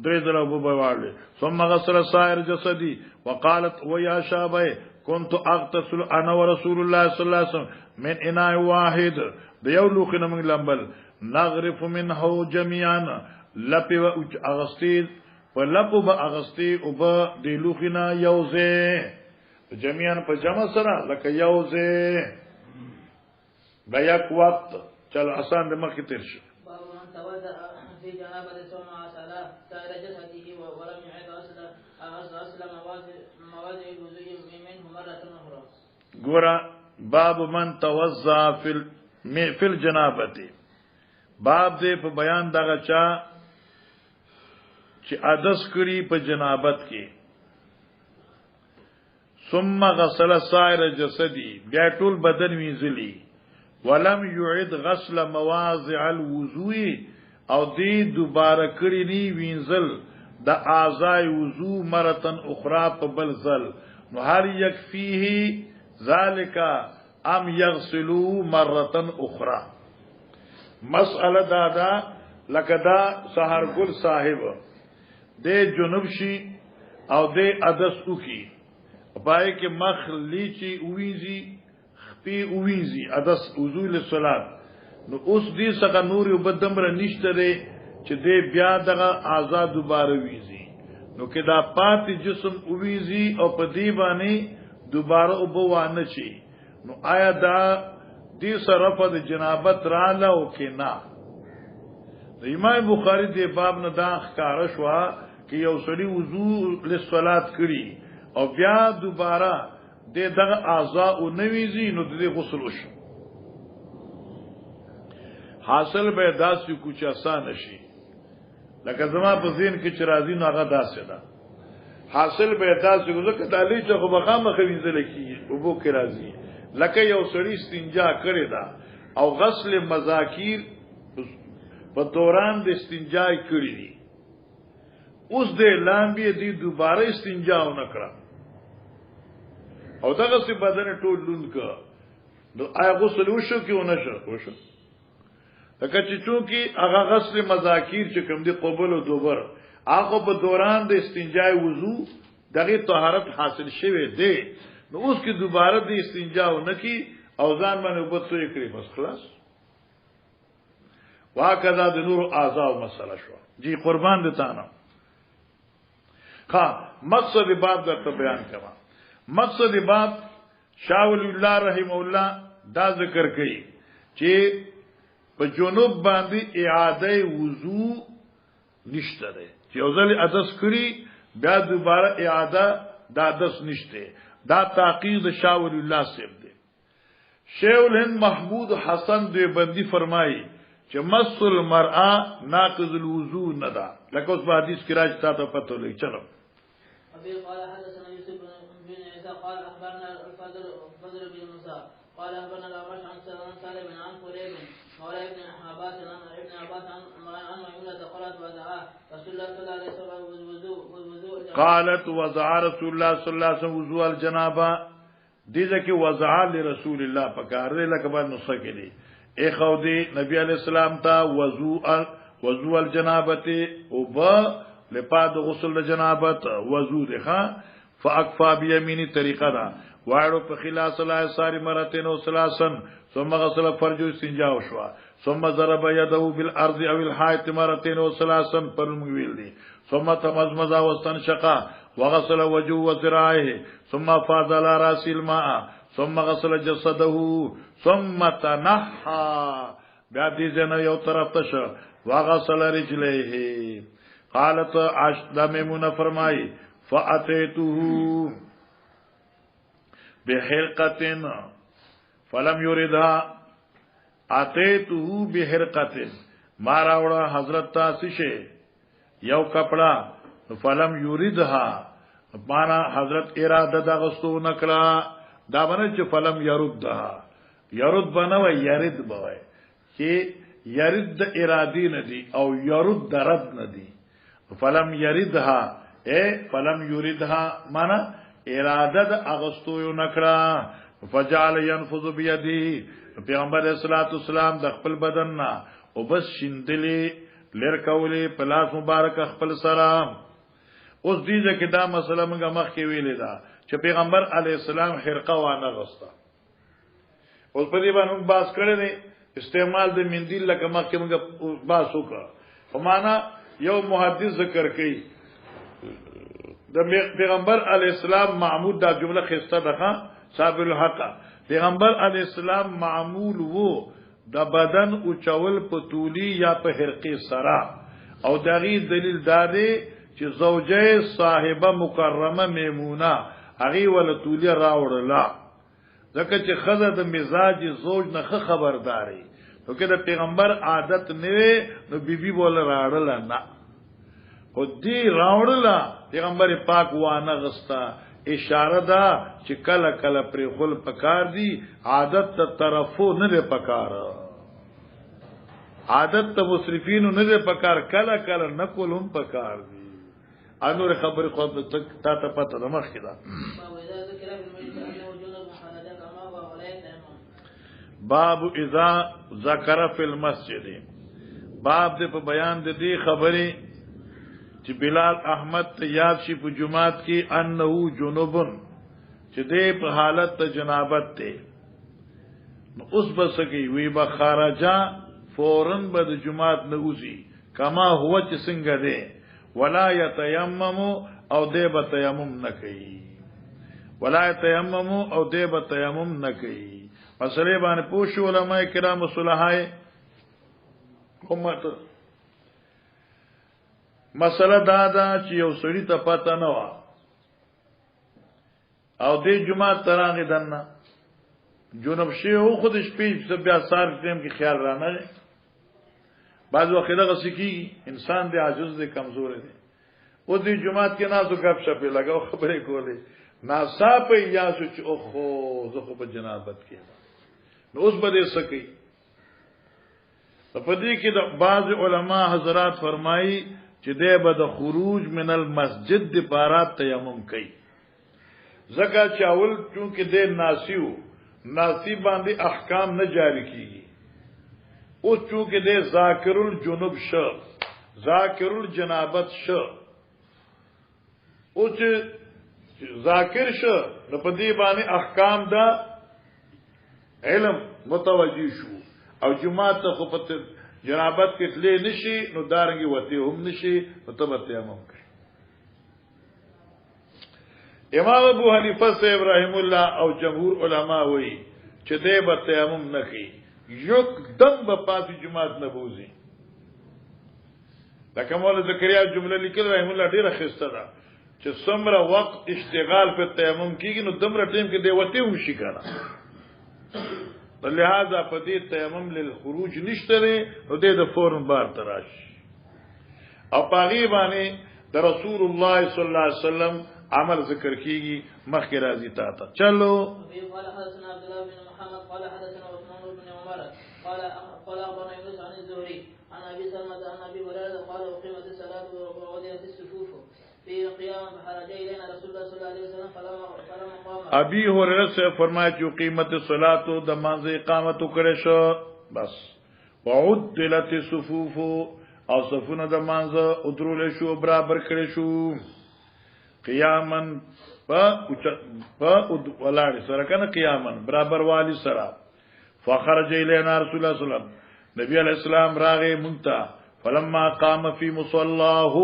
درې ځله وبواله ثم غسل سائر جسدي وقالت ويا شابه كنت اغتسل انا ورسول الله صلى الله عليه وسلم من اناء واحد ديولوخنا من لمبل نغرف منه جميعا لپی و اغسطی فلپو با اغسطی او با دیلوخنا یوزه جميعا پا جمع سرا لکا یوزه با یک وقت چلو آسان دے مخی تیر شو باب من توضأ في جنابة ثم غسل سائر جسده ولم يعد غسل مواد الوضوء منه مرة أخرى. گورا باب من توضأ في الجنابة باب دے په بیان دغه چا چې عدس کړي په جنابت کې ثم غسل سائر جسدي بیا ټول بدن وینځلي ولم يعد غسل مواضع الوضوء او دې دوباره کړي ني وینځل د اعضاء وضو مرتن اخرى په بل ځل نو هل يكفيه ذلك ام يغسلوا مرتن اخرى مسئله دادا لکدا سحر گل صاحب دے جنوب شي او دے ادس اوکی پای کې مخ لیچی اویزی خپی اویزی ادس وضو للصلاه نو اوس دې څنګه نور وبدمره نشته دی چې دې بیا دغه آزاد دوباره ویزی نو کې دا پات جسم اویزی او په دی باندې دوباره وبوانه شي نو آیا دا دې صرف د جنابت رااله او کې نه د امام بخاری دې باب نه دا ښکارا شو چې یو سړي وضو للصلاه کړي او بیا دوباره دغه اعضاء او نویزي نو د غسل وشو حاصل به داسې کوچ آسان شي لکه زما په ذهن کې چې راځي نو هغه داسې ده حاصل به داسې ګوزه کتالي چې خو بخامه خوینځل کی او بو کې راځي لکه یو سړی استنجا کړی دا او غسل مذاکیر په دوران د استنجا کړی دي اوس دې لامبي دي دوباره استنجا ونکړه او دغه څه بدن ټول لوند کا نو آیا غسل وشو کې ونشو وشو لکه چې چونکی هغه غسل مذاکیر چې کوم دي قبول او دوبر هغه په دوران د استنجا وضو دغه طهارت حاصل شوه دی نو اوس کې دوباره د استنجا ونکي او ځان باندې وبته کړی بس خلاص واکذا د نور اعضاء مسله شو جی قربان دتا نه ها مقصد باب درته بیان کما مقصد باب شاول الله رحم الله دا ذکر کړي چې په جنوب باندې اعاده وضو نشته ده چې اوزل ادس کړي بیا دوباره اعاده دا ادس نشته دا تحقیق شاول الله صاحب دی شیخ الهند محمود حسن دیوبندی فرمایي چې مس المرأه ناقض الوضو ندا لکه اوس په حدیث کې راځي تاسو پته لګی چلو ابي قال حدثنا يوسف بن عيسى قال اخبرنا الفضل بن موسى قال اخبرنا الأعمش عن سالم عن قريب مولى ابن عباس عن ميمونة قالت وضع رسول الله صلى الله عليه وسلم وضوء قالت وضع رسول الله صلى الله عليه وسلم وضوء الجنابه دیزه کې وضع لرسول الله پکار دی لکه باندې نسخه کې دی اے خو دی نبی علیہ السلام ته وضوء الجنابه او با لپاد غسل الجنابت وضو دی ها فاکفا بیمینی طریقه دا واړو په خلاص الله ساری مرتين او ثلاثن ثم غسل فرج استنجا وشوا ثم ضرب يده بالارض او الحائط مرتين او ثلاثن پر مویل دي ثم تمزمز واستنشق وغسل وجهه وذراعه ثم فاض على راس الماء ثم غسل جسده ثم تنحى بیا دې جن یو طرف ته شو وغسل رجليه قالت عائشہ میمونہ فرمائی فاتیته بحرقتن فلم يردها اتیته بحرقتن ما راوڑا حضرت تاسیشه یو کپڑا فلم یردها مانا حضرت اراده دا غستو نکلا دا بنا چه فلم یردها یرد بنوی یرد بوی چه یرد دا ارادی ندی او یرد دا رد ندی فلم یردها فلم یردها مانا اراده دا اغستو نکلا فجعل ینفذ بیدی پیغمبر علیہ الصلوۃ والسلام د خپل بدن نا او بس شندلی لر کولی پلاس مبارک خپل سلام اوس دیږي کې دا مسله موږ مخکې ویلې ده چې پیغمبر علیہ السلام خرقه وانه غستا اوس په دې باندې باس کړی دی استعمال د مندیل لکه مخکې موږ باس وکړه په معنا یو محدث ذکر کوي د پیغمبر علیہ السلام معمود دا جمله خسته ده صاحب الحق پیغمبر علیہ السلام معمول وو د بدن او چول په طولی یا په حرقه سرا او دغه دلیل دادی چې زوجه صاحبه مکرمه میمونه هغه ول طولی راوړلا ځکه چې خزه د مزاج زوج نه خبرداري نو کې د پیغمبر عادت نه نو بیبي بول راړل نه خو دې راوړلا پیغمبر پاک وانه غستا اشاره دا چې کله کله پر خپل پکار دی عادت ته طرفو نه دی پکار عادت ته مسرفین نه دی پکار کله کله نکولم پکار دی انور خبر خو تا ته پته مخ کړه باب اذا ذکر فی المسجد باب دې په بیان دې خبره چې بلال احمد ته یاد شي په جمعات کې انه جنوبن چې دې په حالت ته جنابت ته نو اوس بسکی وی بخارجا فورن به د جمعات نه وځي کما هو چې څنګه ده ولا يتيمم او دې به تیمم نه کوي ولا يتيمم او دې به تیمم نه کوي مسله باندې پوښ علماء کرام صلحای امت مسله دادا چې یو سړی ته پته نه و او دې جمعه ترانه دنه جنوب شي او خود شپې په بیا سار ټیم کې خیال رانه بعض وخت دغه سکی انسان دې عاجز دې کمزور دی او دې جمعه کې ناسو غب شپې لگاو خبرې کولې ناسا په یاسو چې او خو زه خو په جنابت کې نو اوس به دې سکی په دې کې د بعض علما حضرات فرمایي چې دې به د خروج من المسجد د پارات تیمم کوي زکه چې اول چونکه دې ناسیو ناسی باندې احکام نه جاری کیږي او چونکه دې ذاکر الجنوب شو ذاکر الجنابت شو او چې ذاکر شو نو په دې باندې احکام دا علم متوجی شو او جمعه ته خو په جنابت کې تلې نشي نو دارنګي وته هم نشي نو تبته هم کوي امام ابو حنیفه سے ابراهیم الله او جمهور علما وایي چې دې به تیمم نه کوي یو دم به پاتې جمعات نه بوزي لکه مولا زکریا جمله لیکل رحم الله ډیره خسته ده چې څومره وخت اشتغال په تیمم کیږي نو دمره ټیم کې دی وته هم شي کنه لہذا په دې تیمم للخروج نشته نو د فورن بار تراش او پاغي باندې د رسول الله صلی الله علیه وسلم عمل ذکر کیږي مخکې راځي تا ته چلو قال حدثنا عبد الله بن محمد قال حدثنا عثمان بن عمر قال أخبرنا يونس عن الزهري عن ابي سلمة عن ابي هريرة قال اقيمت الصلاة ووضعت الصفوف في قيام فخرج الينا رسول الله صلى الله عليه وسلم فلما قام ابي هريره سے فرمایا چې قیمت الصلاة د منځ اقامت وکړې شو بس وعدلت الصفوف او صفونه د منځ ادرول شو برابر کړې شو قیامن ولاړ سره کنه قیامن برابر والی سره فخرج الینا رسول الله صلی الله علیه وسلم نبی علیہ السلام راغه مونتا فلما قام فی مصلاه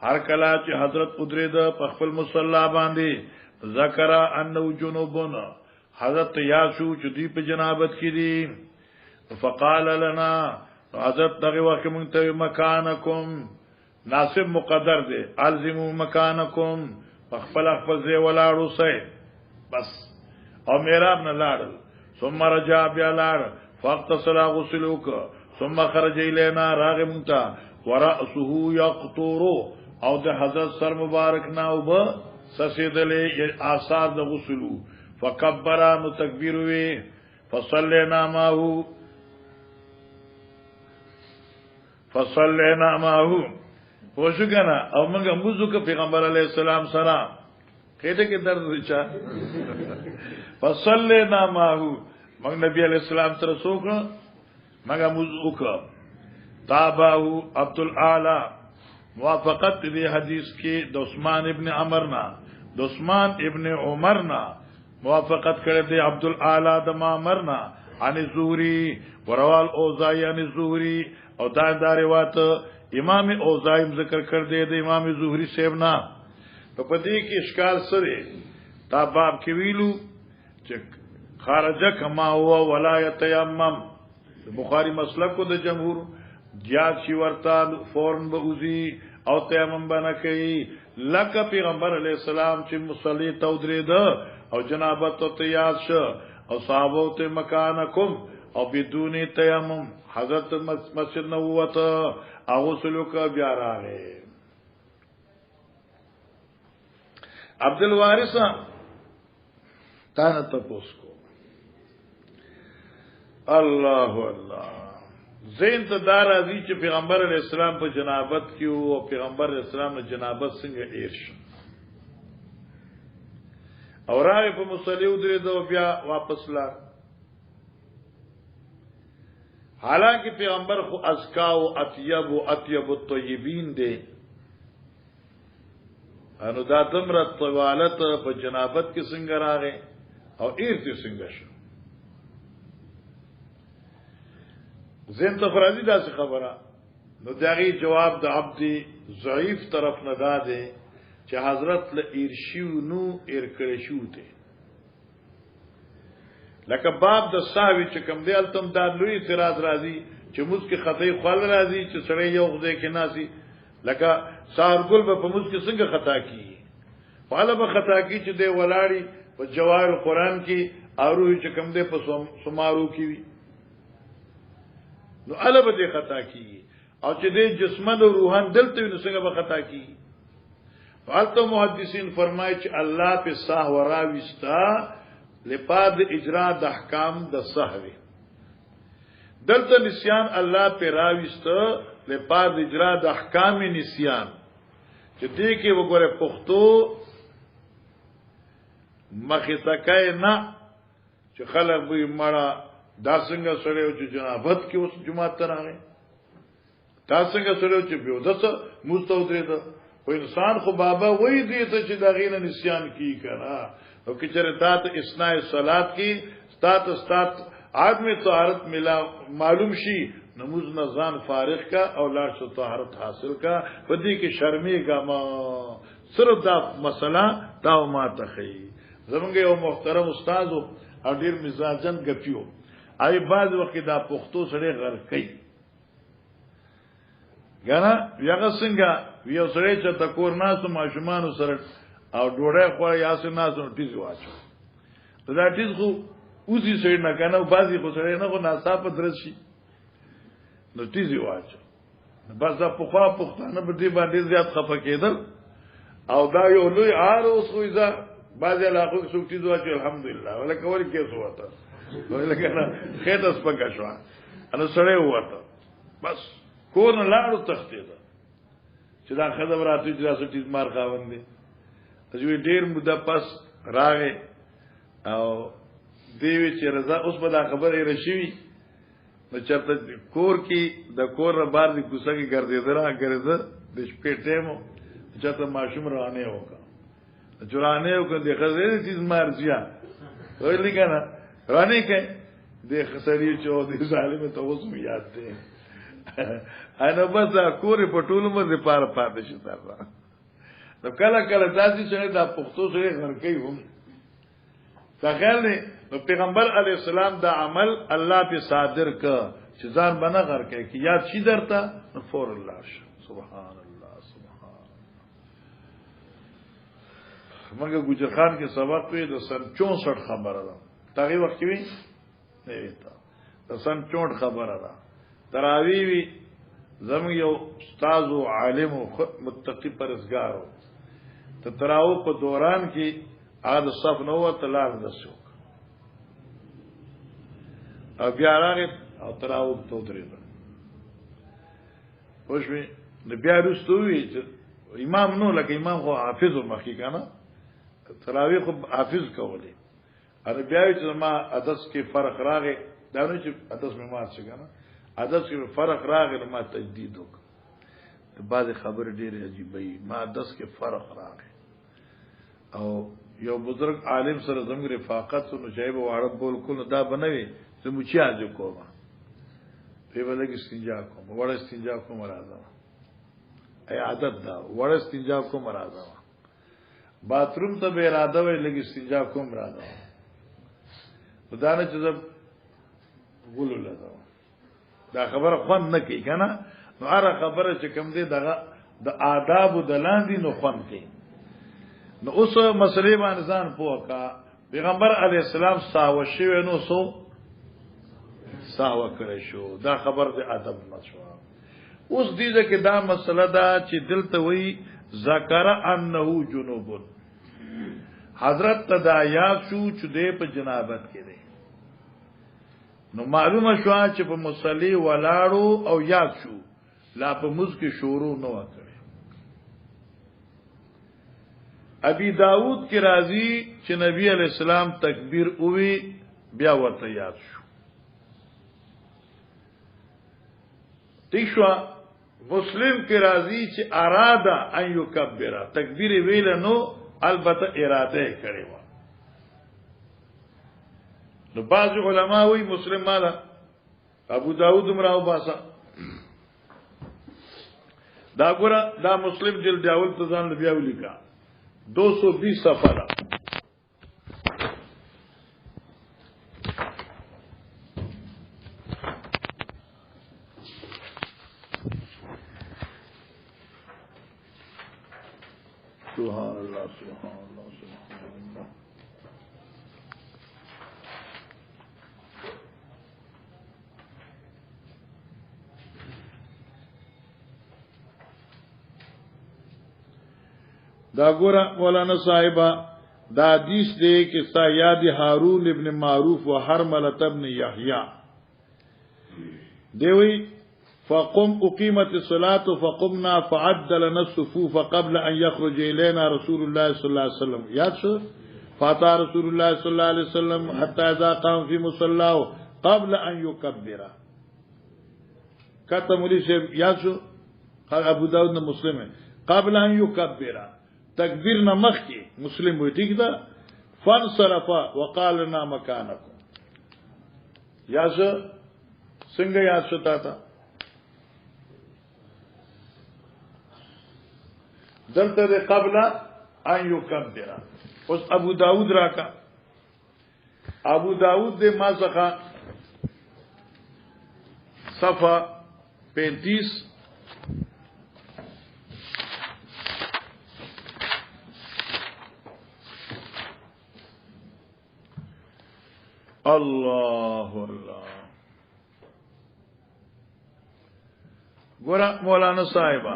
هر کلا چې حضرت ادرید په خپل مصلا باندې ذکر انه جنوبون حضرت یاسو چې دی په جنابت کې دي فقال لنا حضرت دغه وخت مونږ ته مکانکم ناسب مقدر دی الزموا مکانکم خپل ځای ولاړو سه بس او میراب نه لاړل ثم رجع بیا لاړ فاغتسل غسلوک ثم خرج الینا راغ مونتا ورأسه یقطر او د حضرت سر مبارک نا او به سسیدلې آثار د غسلو فکبر نو تکبیر وی فصلینا معه پوښو کنه او موږ موږ ک پیغمبر علی السلام سره کته کې درد وچا فصلینا معه موږ نبی علی السلام سره څوک موږ موږ ک تابعه عبد الاعلى موافقت دې حدیث کې د عثمان ابن عمرنا د عثمان ابن عمرنا موافقت کړی دی عبد الاعلى د مامرنا عن الزهري وروال اوزاعي عن الزهري او دا روایت امام اوزاعي ذکر کړ دی د امام زهري صاحب نا په پدې کې اشکال سره تا باب کې ویلو چې خارجه کما هو ولا يتيمم بخاري مسلک کو د جمهور جیاد شي ورتا فورن بوزي او تیمم بنا کوي لکه پیغمبر علی السلام چې مصلی تو درید او جنابت تو تیار شو او صحابه ته مکانکم او بدون تیمم حضرت مسجد نبوت او غسلک بیا راغی عبد الوارث تانه تاسو کو الله الله زین ته دار ازي چې پیغمبر علی السلام په جنابت کې او پیغمبر علی السلام نه جنابت څنګه ایرش او راغی په مصلی ودرې دو بیا واپس لا حالانکه پیغمبر خو ازکا او اطیب الطیبین دی انو دا دمره طوالت په جنابت کې څنګه راغی او ایرته څنګه شو زين تفرازی دا څه خبره نو داغي جواب د عبد ضعیف طرف نه داده چې حضرت له ارشیو نو ارکړشو ته لکه باب د صاحب چې کوم دی التم دا لوی اعتراض راځي چې موږ کې خطای خپل راځي چې سړی یو خدای کې ناسي لکه سارګل په موږ کې څنګه خطا کیږي فعلا به خطا کی چې دی ولاړی په جواهر قرآن کې اورو چې کوم دی په سمارو کې وي نو اله به خطا کیږي او چې دې جسمن او روحان دلته نو څنګه به خطا کیږي فالته محدثین فرمایي چې الله په صح وراويستا لپاد اجرا د احکام د صحوی دلته نسیان الله په راويستا لپاد اجرا د احکام نسیان چې دې کې وګوره پښتو مخه تکای نه چې خلک به مړه دا څنګه سره او چې جنابت کې اوس جمعه ته راغی دا څنګه سره چې بيو دته مستودري ده او انسان خو بابا وای دی ته چې دا غینه نسیان کی کرا او چې چرته ته اسناء صلات کی ستات آدمی طهارت ملا معلوم شي نماز نزان فارغ کا او لاړ شو طهارت حاصل کا پدې کې شرمېګا ما صرف دا مسله دا ما ته خي زمونږ یو محترم استاد او ډیر مزاجن غپیو ای بعض وخت دا پښتو سره غر کوي غنا یغه څنګه یو سره چې تکور ناسو ماشومان سره او ډوړې خو یاسه ناسو ټیز واچو دا ټیز خو اوسې سره نه کنه بعضی خو سره نه خو ناصاف درس شي نو ټیز واچو بس دا په خوا پښتانه په دې باندې زیات خفه کېدل او دا یو لوی آر اوس خو ځا بعضی علاقو کې څوک ټیز واچو الحمدلله ولکه ور کې څه وته ولکه نه خېټه سپکا شو انو سره وته بس کور نه لاړو تختې ده چې دا خدای راته چې تاسو ټیز مار خاوند دي چې ډیر مده پس راغې او دیوی چې رضا اوس په دا خبره رشي نو چرته کور کې د کور بار دي کوڅه کې ګرځېدل راګرځه د شپې ټیمو چرته ماشوم رانه وکړه جوړانه وکړه د خزې چیز مارځیا وایي کنه رانه کې د خسرې چو د ظالم ته اوس یاد دي انا بس کور په ټولو باندې پار پاتې شي تر نو کله کله داسې چې دا پښتو سره غرقې هم څنګه نو پیغمبر علی السلام دا عمل الله په صادر ک چې ځان بنا غرقې کی یاد شي درته نو فور الله سبحان الله سبحان مګر ګجر خان کې سبق وی د سن 64 خبره ده تاغي وخت وی نه ویتا د سن 64 خبره ده تراوی وی زم یو استاد او عالم او متقی پرهیزګار ته تراو په دوران کې اګه صف نو تلال دسو او بیا راغی او تراو ته درې پوښوي د بیا رستوي امام نو لکه امام خو حافظ مخکې کنه تراوی خو حافظ کولی ار بیا چې ما عدس کې فرق راغی دا نه چې عدس مې مات شي کنه عدس کې فرق راغی ما تجدید وک بعض خبر ډېر عجیب وي ما عدس کې فرق راغی او یو بزرگ عالم سره زموږ رفاقت نو جایب او عرب بول کول دا بنوي چې مچیا جو کوما په بل کې استنجا کوم وړ استنجا کوم راځم ای عادت دا وړ استنجا کوم راځم باتروم ته به اراده وي لګي استنجا کوم راځم خدانه چې زب ګولو لازم دا خبره خوان نه کوي کنه نو هر خبره چې کوم دی دغه د آداب د لاندې نو خوان کوي نو اوس مسلې باندې ځان پوکا پیغمبر علی السلام ساو شو نو سو ساو کړی شو دا خبر د ادب نشو اوس دې کې دا مسله دا چې دلته وی ذکر انه جنوب حضرت تدایا شو چې دې په جنابت کې دی نو معلومه شو چې په مصلی ولاړو او یاد شو لا په مز کې شروع نه وکړي ابي داود کی راضی چې نبی علیہ السلام تکبیر اووی بیا ورته یاد شو تیشوا مسلم کی راضی چې اراده ان یکبر تکبیر ویل نو البته اراده کړي و نو بعض علما وی مسلم مالا ابو داود مراو باسا دا ګره دا مسلم جلد اول تزان بیا ولیکا 220 صفحه سبحان الله سبحان الله سبحان الله دا ګورا مولانا صاحبہ دا حدیث دے کہ سیاد ہارون ابن معروف و حرملۃ ابن یحییٰ دیوی فقم اقیمت الصلاة فقمنا فعد لنا الصفوف قبل ان يخرج الينا رسول الله صلی اللہ علیہ وسلم یاد شو فاتا رسول الله صلی اللہ علیہ وسلم حتى اذا قام في مصلاه قبل ان يكبر کتم علی سے یاد شو ابو داود نے مسلم ہے قبل ان يكبر تکبیر نمخ کی مسلم ہوئی ٹھیک تھا فن صرفا وقال لنا مکانکم یاد سنگ یاد شتا تھا دلتا دے قبل ان یکبر اس ابو داود راکا ابو داود دے ما سخا صفحہ 35 اللہ اللہ گورا مولانا صاحبہ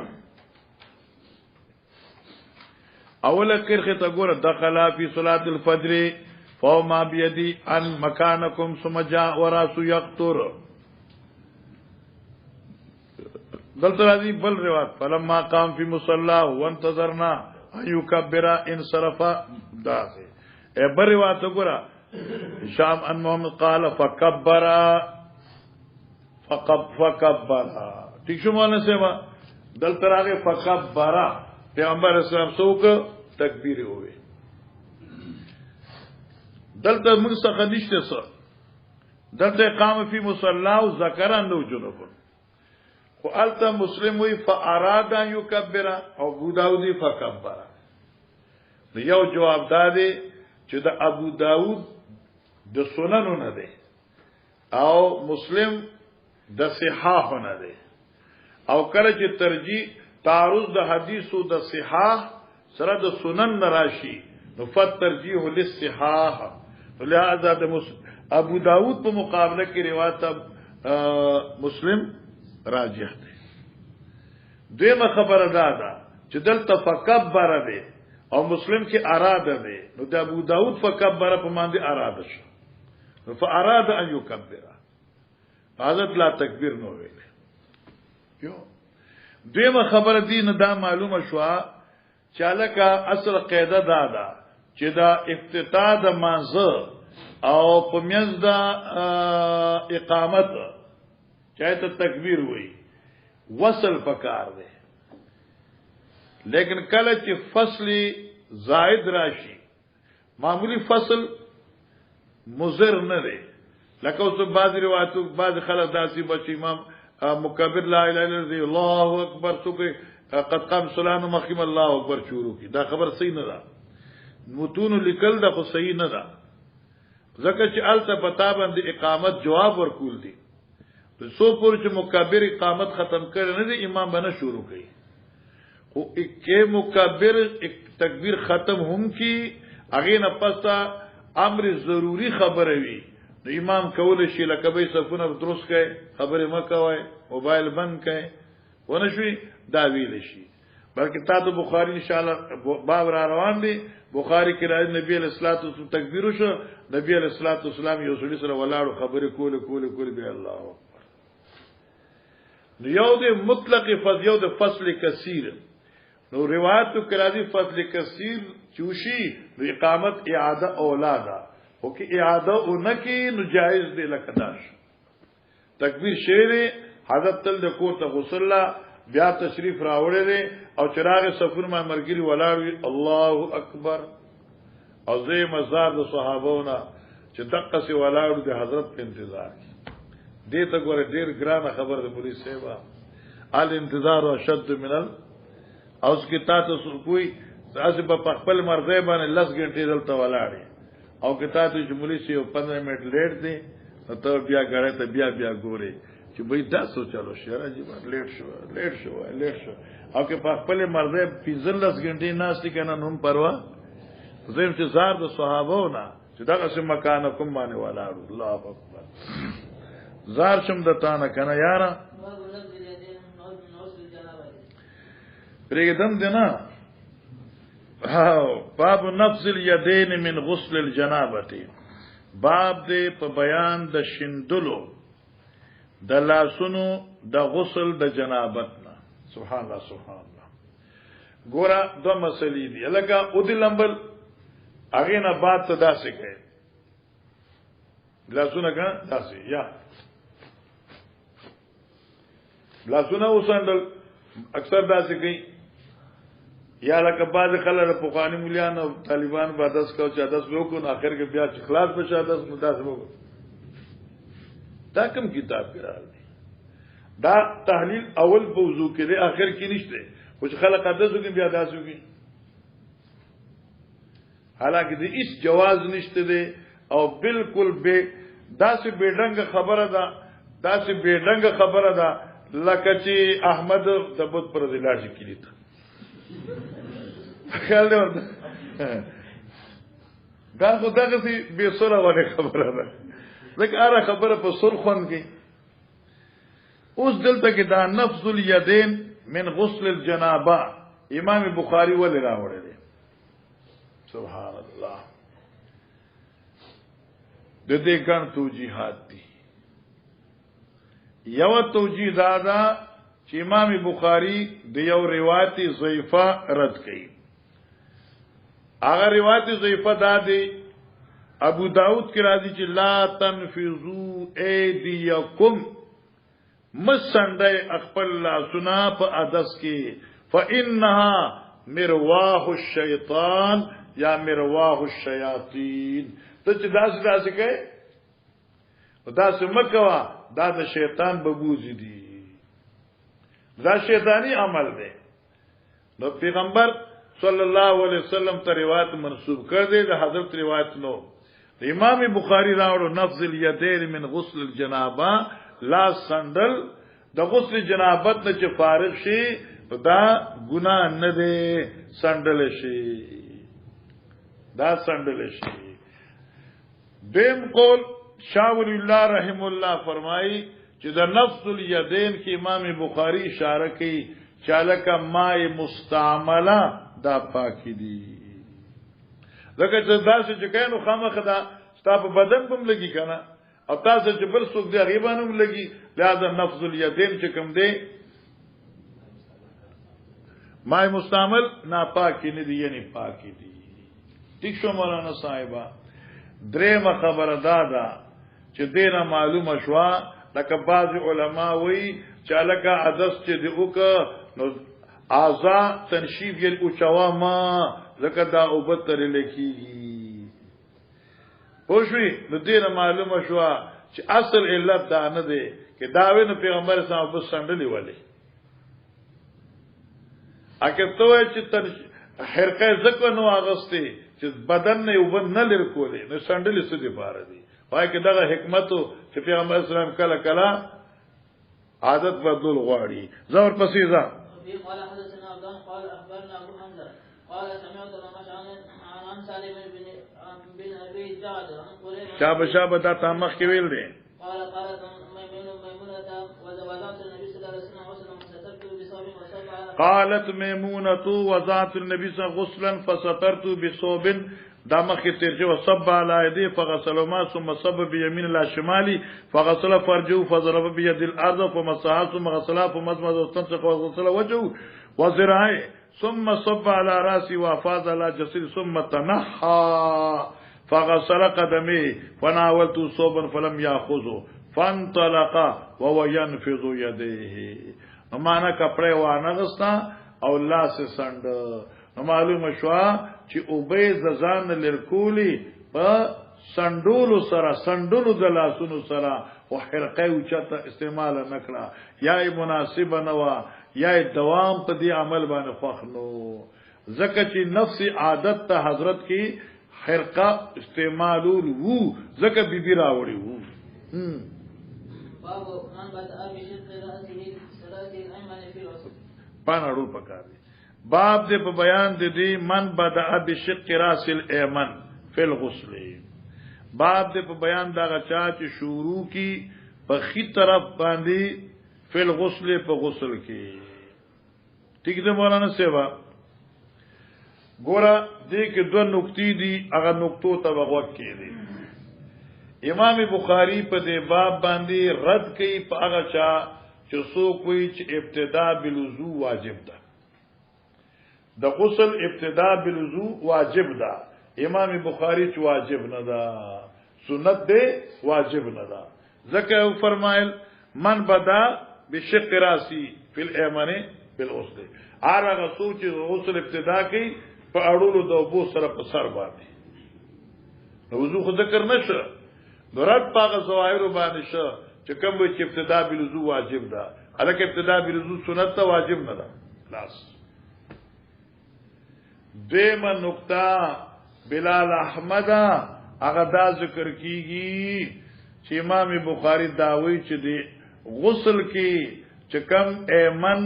اول کرخه تا گورا دخلا فی صلاة الفجر فوما بیدی ان مکانکم ثم جاء وراسو یقتر دلتا راضی بل روایت فلما قام فی مصلاه وانتظرنا ان یکبر انصرفا دا سے بل روایت گورا شام ان محمد قال فکبر ٹھیک شو مولانا صاحبہ دلتا راغی فکبر پیغمبر اسلام سوک تکبیر ہوئے دلتا منسخ نشتے سر دلتا قام فی مصلاح ذکران نو جنوب خو علتا مسلم ہوئی فارادا یکبرا او ابو داودی فکبرا یو جواب دادے چې دا ابو داود د سننو نه ده او مسلم د صحاح نه ده او کله چې ترجیح تعارض د حدیثو د صحاح سره د سنن نراشي نفت ترجیح للصحاح لہذا ابو داود په مقابله کې روایت مسلم راجح دی. دویمه خبره ده چې دلته فکبر دی او مسلم کې اراده دی، نو د ابو داود فکبر په معنی اراده شو، نو فاراد ان یکبر، حضرت لا تکبیر نو ویل. یو دویمه خبره دی نه دا معلومه شو چې الکه اصل قاعده ده چې دا افتتاح د مانزه او په میز د اقامت چاته تکبیر وای وصل پکار دی، لیکن کله چې فصل زائد راشي معمولی فصل مضر نه دی، لکه اوس بعض روایتو بعض خلک داسي بچ امام مکبر لا اله الا الله اکبر څوک قد قام صلاه مخیم الله اکبر شروع کی، دا خبر صحیح نه ده، متون لیکل دا خو صحیح نه ده، ځکه چې الته پتا باندې اقامت جواب ورکول دي، سو پور چې مکبر اقامت ختم کړي نه دي امام باندې شروع کوي، خو کې مکبر تکبیر ختم هم کی هغه نه پستا امر ضروری خبره وي، نو امام کول شي لکه به صفونه درست کړي، خبره مکوای، موبایل بند کړي، ونه شي دا ویل شي. بلکې تاسو بخاری ان شاء الله باب را روان دي، بخاری کې راځي نبی علیہ الصلوۃ والسلام تکبیر وشو، نبی علیہ الصلوۃ والسلام یو سړي سره ولاړو خبره کول به الله اکبر. نو یو د مطلق فضل یو د فصل کثیر، نو روایت کې راځي فصل کثیر چوشي نو اقامت اعاده اولادا او کې اعاده اونکي نو جائز دی لکه داش تکبیر شعر حضرت تل د کوته غسل بیا تشریف راوړی دی او چراغ سفر ما مرګري ولاړ الله اکبر او زې مزار د صحابهونه چې دقه سي ولاړ د حضرت په انتظار دې ته ګوره ډیر ګرانه خبر ده مولوی صاحب، ال انتظار اشد من اوس کې تاسو کوئی تاسو په خپل مرزه باندې لس غنټې دلته ولاړې او کې تاسو چې مولوی صاحب 15 منټ لیټ دي ته بیا غړې ته بیا ګوري چې به تاسو چلو شهره جی لیټ شو او کې په خپل مرزه 15 غنټې ناشته کنه نوم پروا زم چې زار د صحابو نه چې دغه سم مکان کوم باندې ولاړو الله اکبر زار شم د تانه کنه یارا پرېږدم دینا باب نفس الیدین من غسل الجنابه، باب دې په بیان د شندلو د لاسونو د غسل د جنابت نه. سبحان الله سبحان الله. ګوره دو مسلې دي، لکه او دې لمبل هغه نه بعد ته داسې کوي لاسونه کا داسې یا لاسونه وسندل اکثر داسې کوي، یا لکه بعض خلک په قانون مليان او طالبان به داس کو چې داس وکړو نو اخر کې بیا چې خلاص بشه داس مداس وکړو. دا کوم کتاب کې راځي دا تحلیل اول په وضو کې دی اخر کې نشته، خو چې خلک داسو کې بیا داسو کې، حالانکه دې هیڅ جواز نشته دی او بالکل به داسې بیډنګ خبره ده، داسې بیډنګ خبره ده لکه چې احمد د بوت پر ځلاړ شي کړي ته خیال دی ورته دا خو دغه سي به سره وړه خبره ده، لکه اره خبره په سر خون کې. اوس دلته کې دا نفس الیدین من غسل الجنابه امام بخاری ولې راوړی دی؟ سبحان الله. د دې ګڼ توجیهات دي. یو توجیه دا ده چې امام بخاری د یو روایت ضعیفه رد کړي. هغه روایت ضعیفه دا دی ابو داود کی راضی چې لا تنفذوا ایدیکم مسنده خپل لاسونه په عدس کې فانها مرواح الشیطان یا مرواح الشیاطین، ته چې داسې کوي داسې مکوا دا د شیطان ببوزي دي، دا شیطانی عمل دی. نو پیغمبر صلی الله علیه وسلم ته روایت منسوب کړ دی د حضرت روایت نو امام بخاری راوړو نفس الیدین من غسل الجنابه، لا سندل د غسل جنابت نه چې فارغ شي دا ګناه نه دی، سندل شي دا سندل شي دیم قول شاه ولی الله رحم الله فرمایي چې د نفس الیدین کې امام بخاری اشاره کوي چالک ماء مستعمله دا پاکی دي لکه چې داسې چې کینو خامخ دا ستا په بدن بم لګي کنه او تاسو چې بل څوک دی غیبانم لګي لہذا نفس الیدین چې کوم دی ماء مستعمل ناپاکی نه دي یعنی پاکی دي ٹھیک شو مولانا صاحبہ درېمه خبره دا چې دینه معلومه شوا لکه بعض علما وی چې لکه عدس چې دی وک نو اعضاء تنشیف یې او چوا ما زکه دا او بتر لیکيږي پوښوي نو دینه معلومه شوا چې اصل علت دا نه دی چې داوی نو پیغمبر صاحب په سندلې ولې اګه ته چې حرقه زکه نو اغستی چې بدن نه یو بند نه لر کولې نو سندلې څه دی بار دي وای کې دغه حکمت چې پیغمبر اسلام کله کله عادت بدل غواړي زور پسې ځه قال حدثنا عبد قال اخبرنا ابو حمزه قال سمعت عن سالم بن ابي جعد شابه دا تامخ کې ویل دي قال ميمونه وذات النبي صلى الله عليه وسلم سترت بصوب وصب قالت ميمونه وذات النبي صلى الله عليه وسلم غسلا فسترت بصوب دمخ ترجو وصب على يديه فغسل ما ثم صب بيمين الى شمالي فغسل فرجه فضرب بيد الارض فمسح ثم غسل فمضمض واستنشق وغسل وجهه وذراعيه ثم صب على راسه وافاض على جسده ثم تنحى فغسل قدميه فناولت صوبا فلم ياخذه فانطلق وهو ينفض يديه معنا کپڑے وانه غستا او الله سے سند معلوم شوا چې اوبې ځان لرکولی په سندولو د لاسونو سره او حرقه او چته استعمال نکړه یا مناسب نوا یا دوام په دې عمل باندې خوښنو زکه چې نفس عادت ته حضرت کی حرقه استعمالول وو زکه بیبي راوړي وو باب من بدأ بشق رأسه ثلاثه الأيمن في الوسط پانړو پکاري باب دې په بیان دې من بدأ بشق راس الایمن فی الغسل باب دې په بیان دا غچا چې شروع کی په خي طرف باندې فی الغسل په غسل کې ٹھیک ده مولانا سیوا ګوره دې کې دوه نقطې دي هغه نقطو ته وغوږ کړي امام بخاری په دې باب باندې رد کوي په هغه چا چې څوک وایي چې ابتدا بالوضو واجب ده د غسل ابتدا بالوضو واجب ده امام بخاری چې واجب نه ده سنت ده واجب نه ده ذکر فرمایل من بدا بشق راسی فی الایمن بالغسل هغه سوچ غسل ابتدا کوي په اړولو د ابو سره په سر باندې وضو خو ذکر نشه درات پاغه ظواهر باندې شو چې کوم چې ابتدا بالوضو واجب ده الکه ابتدا بالوضو سنت ته واجب نه ده خلاص دیمه نقطه بلال احمد هغه دا ذکر کیږي چې امام بخاری داوی چې دی غسل کې چې کم ایمن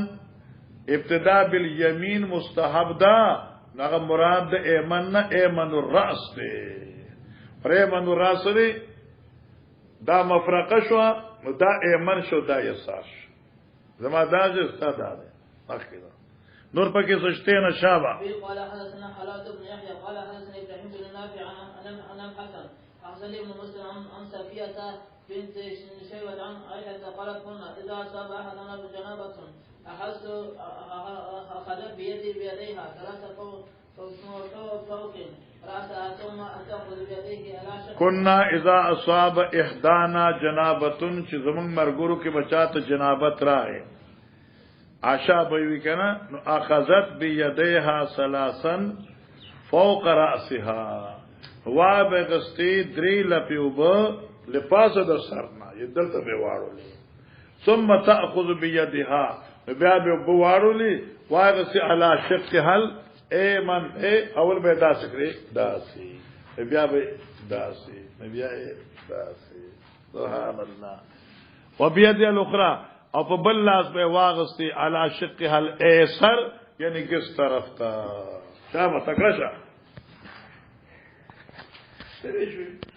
ابتدا بالیمین مستحب ده هغه مراد د ایمن نه ایمن الراس ده پر ایمن الراس دی دا مفرقه شو دا ایمن شو دا یسار زما دا چې ساده ده اخیرا نور پکې سشته نه شابه قال حدثنا حلات بن يحيى قال حدثنا ابراهيم بن نافع عن الحسن احسن ابن مسلم عن صفيه بنت شيبه عن عائشه قالت كنا اذا اصاب احدنا بجنابه اخذ بيديها ثلاثه فوق راسها ثم تاخذ بيديه على شق كنا اذا اصاب احدانا جنابه چې زمون مرګورو کې بچاته جنابت راغی عشا بوي کنه نو اخذت بيديها ثلاثا فوق راسها وا بغستی دري لپیوب لپاسه د سرنا یدلته به واړولې ثم تاخذ بيدها بیا به واړولې واغسی على شق حل ایمن اول به داس کړی داسي بیا به داسي بیا داسي سبحان الله وبيد الاخرى او په بل لاس به واغستی علی شقها الايسر یعنی کس طرف تا شابه تکړه ستړي شوي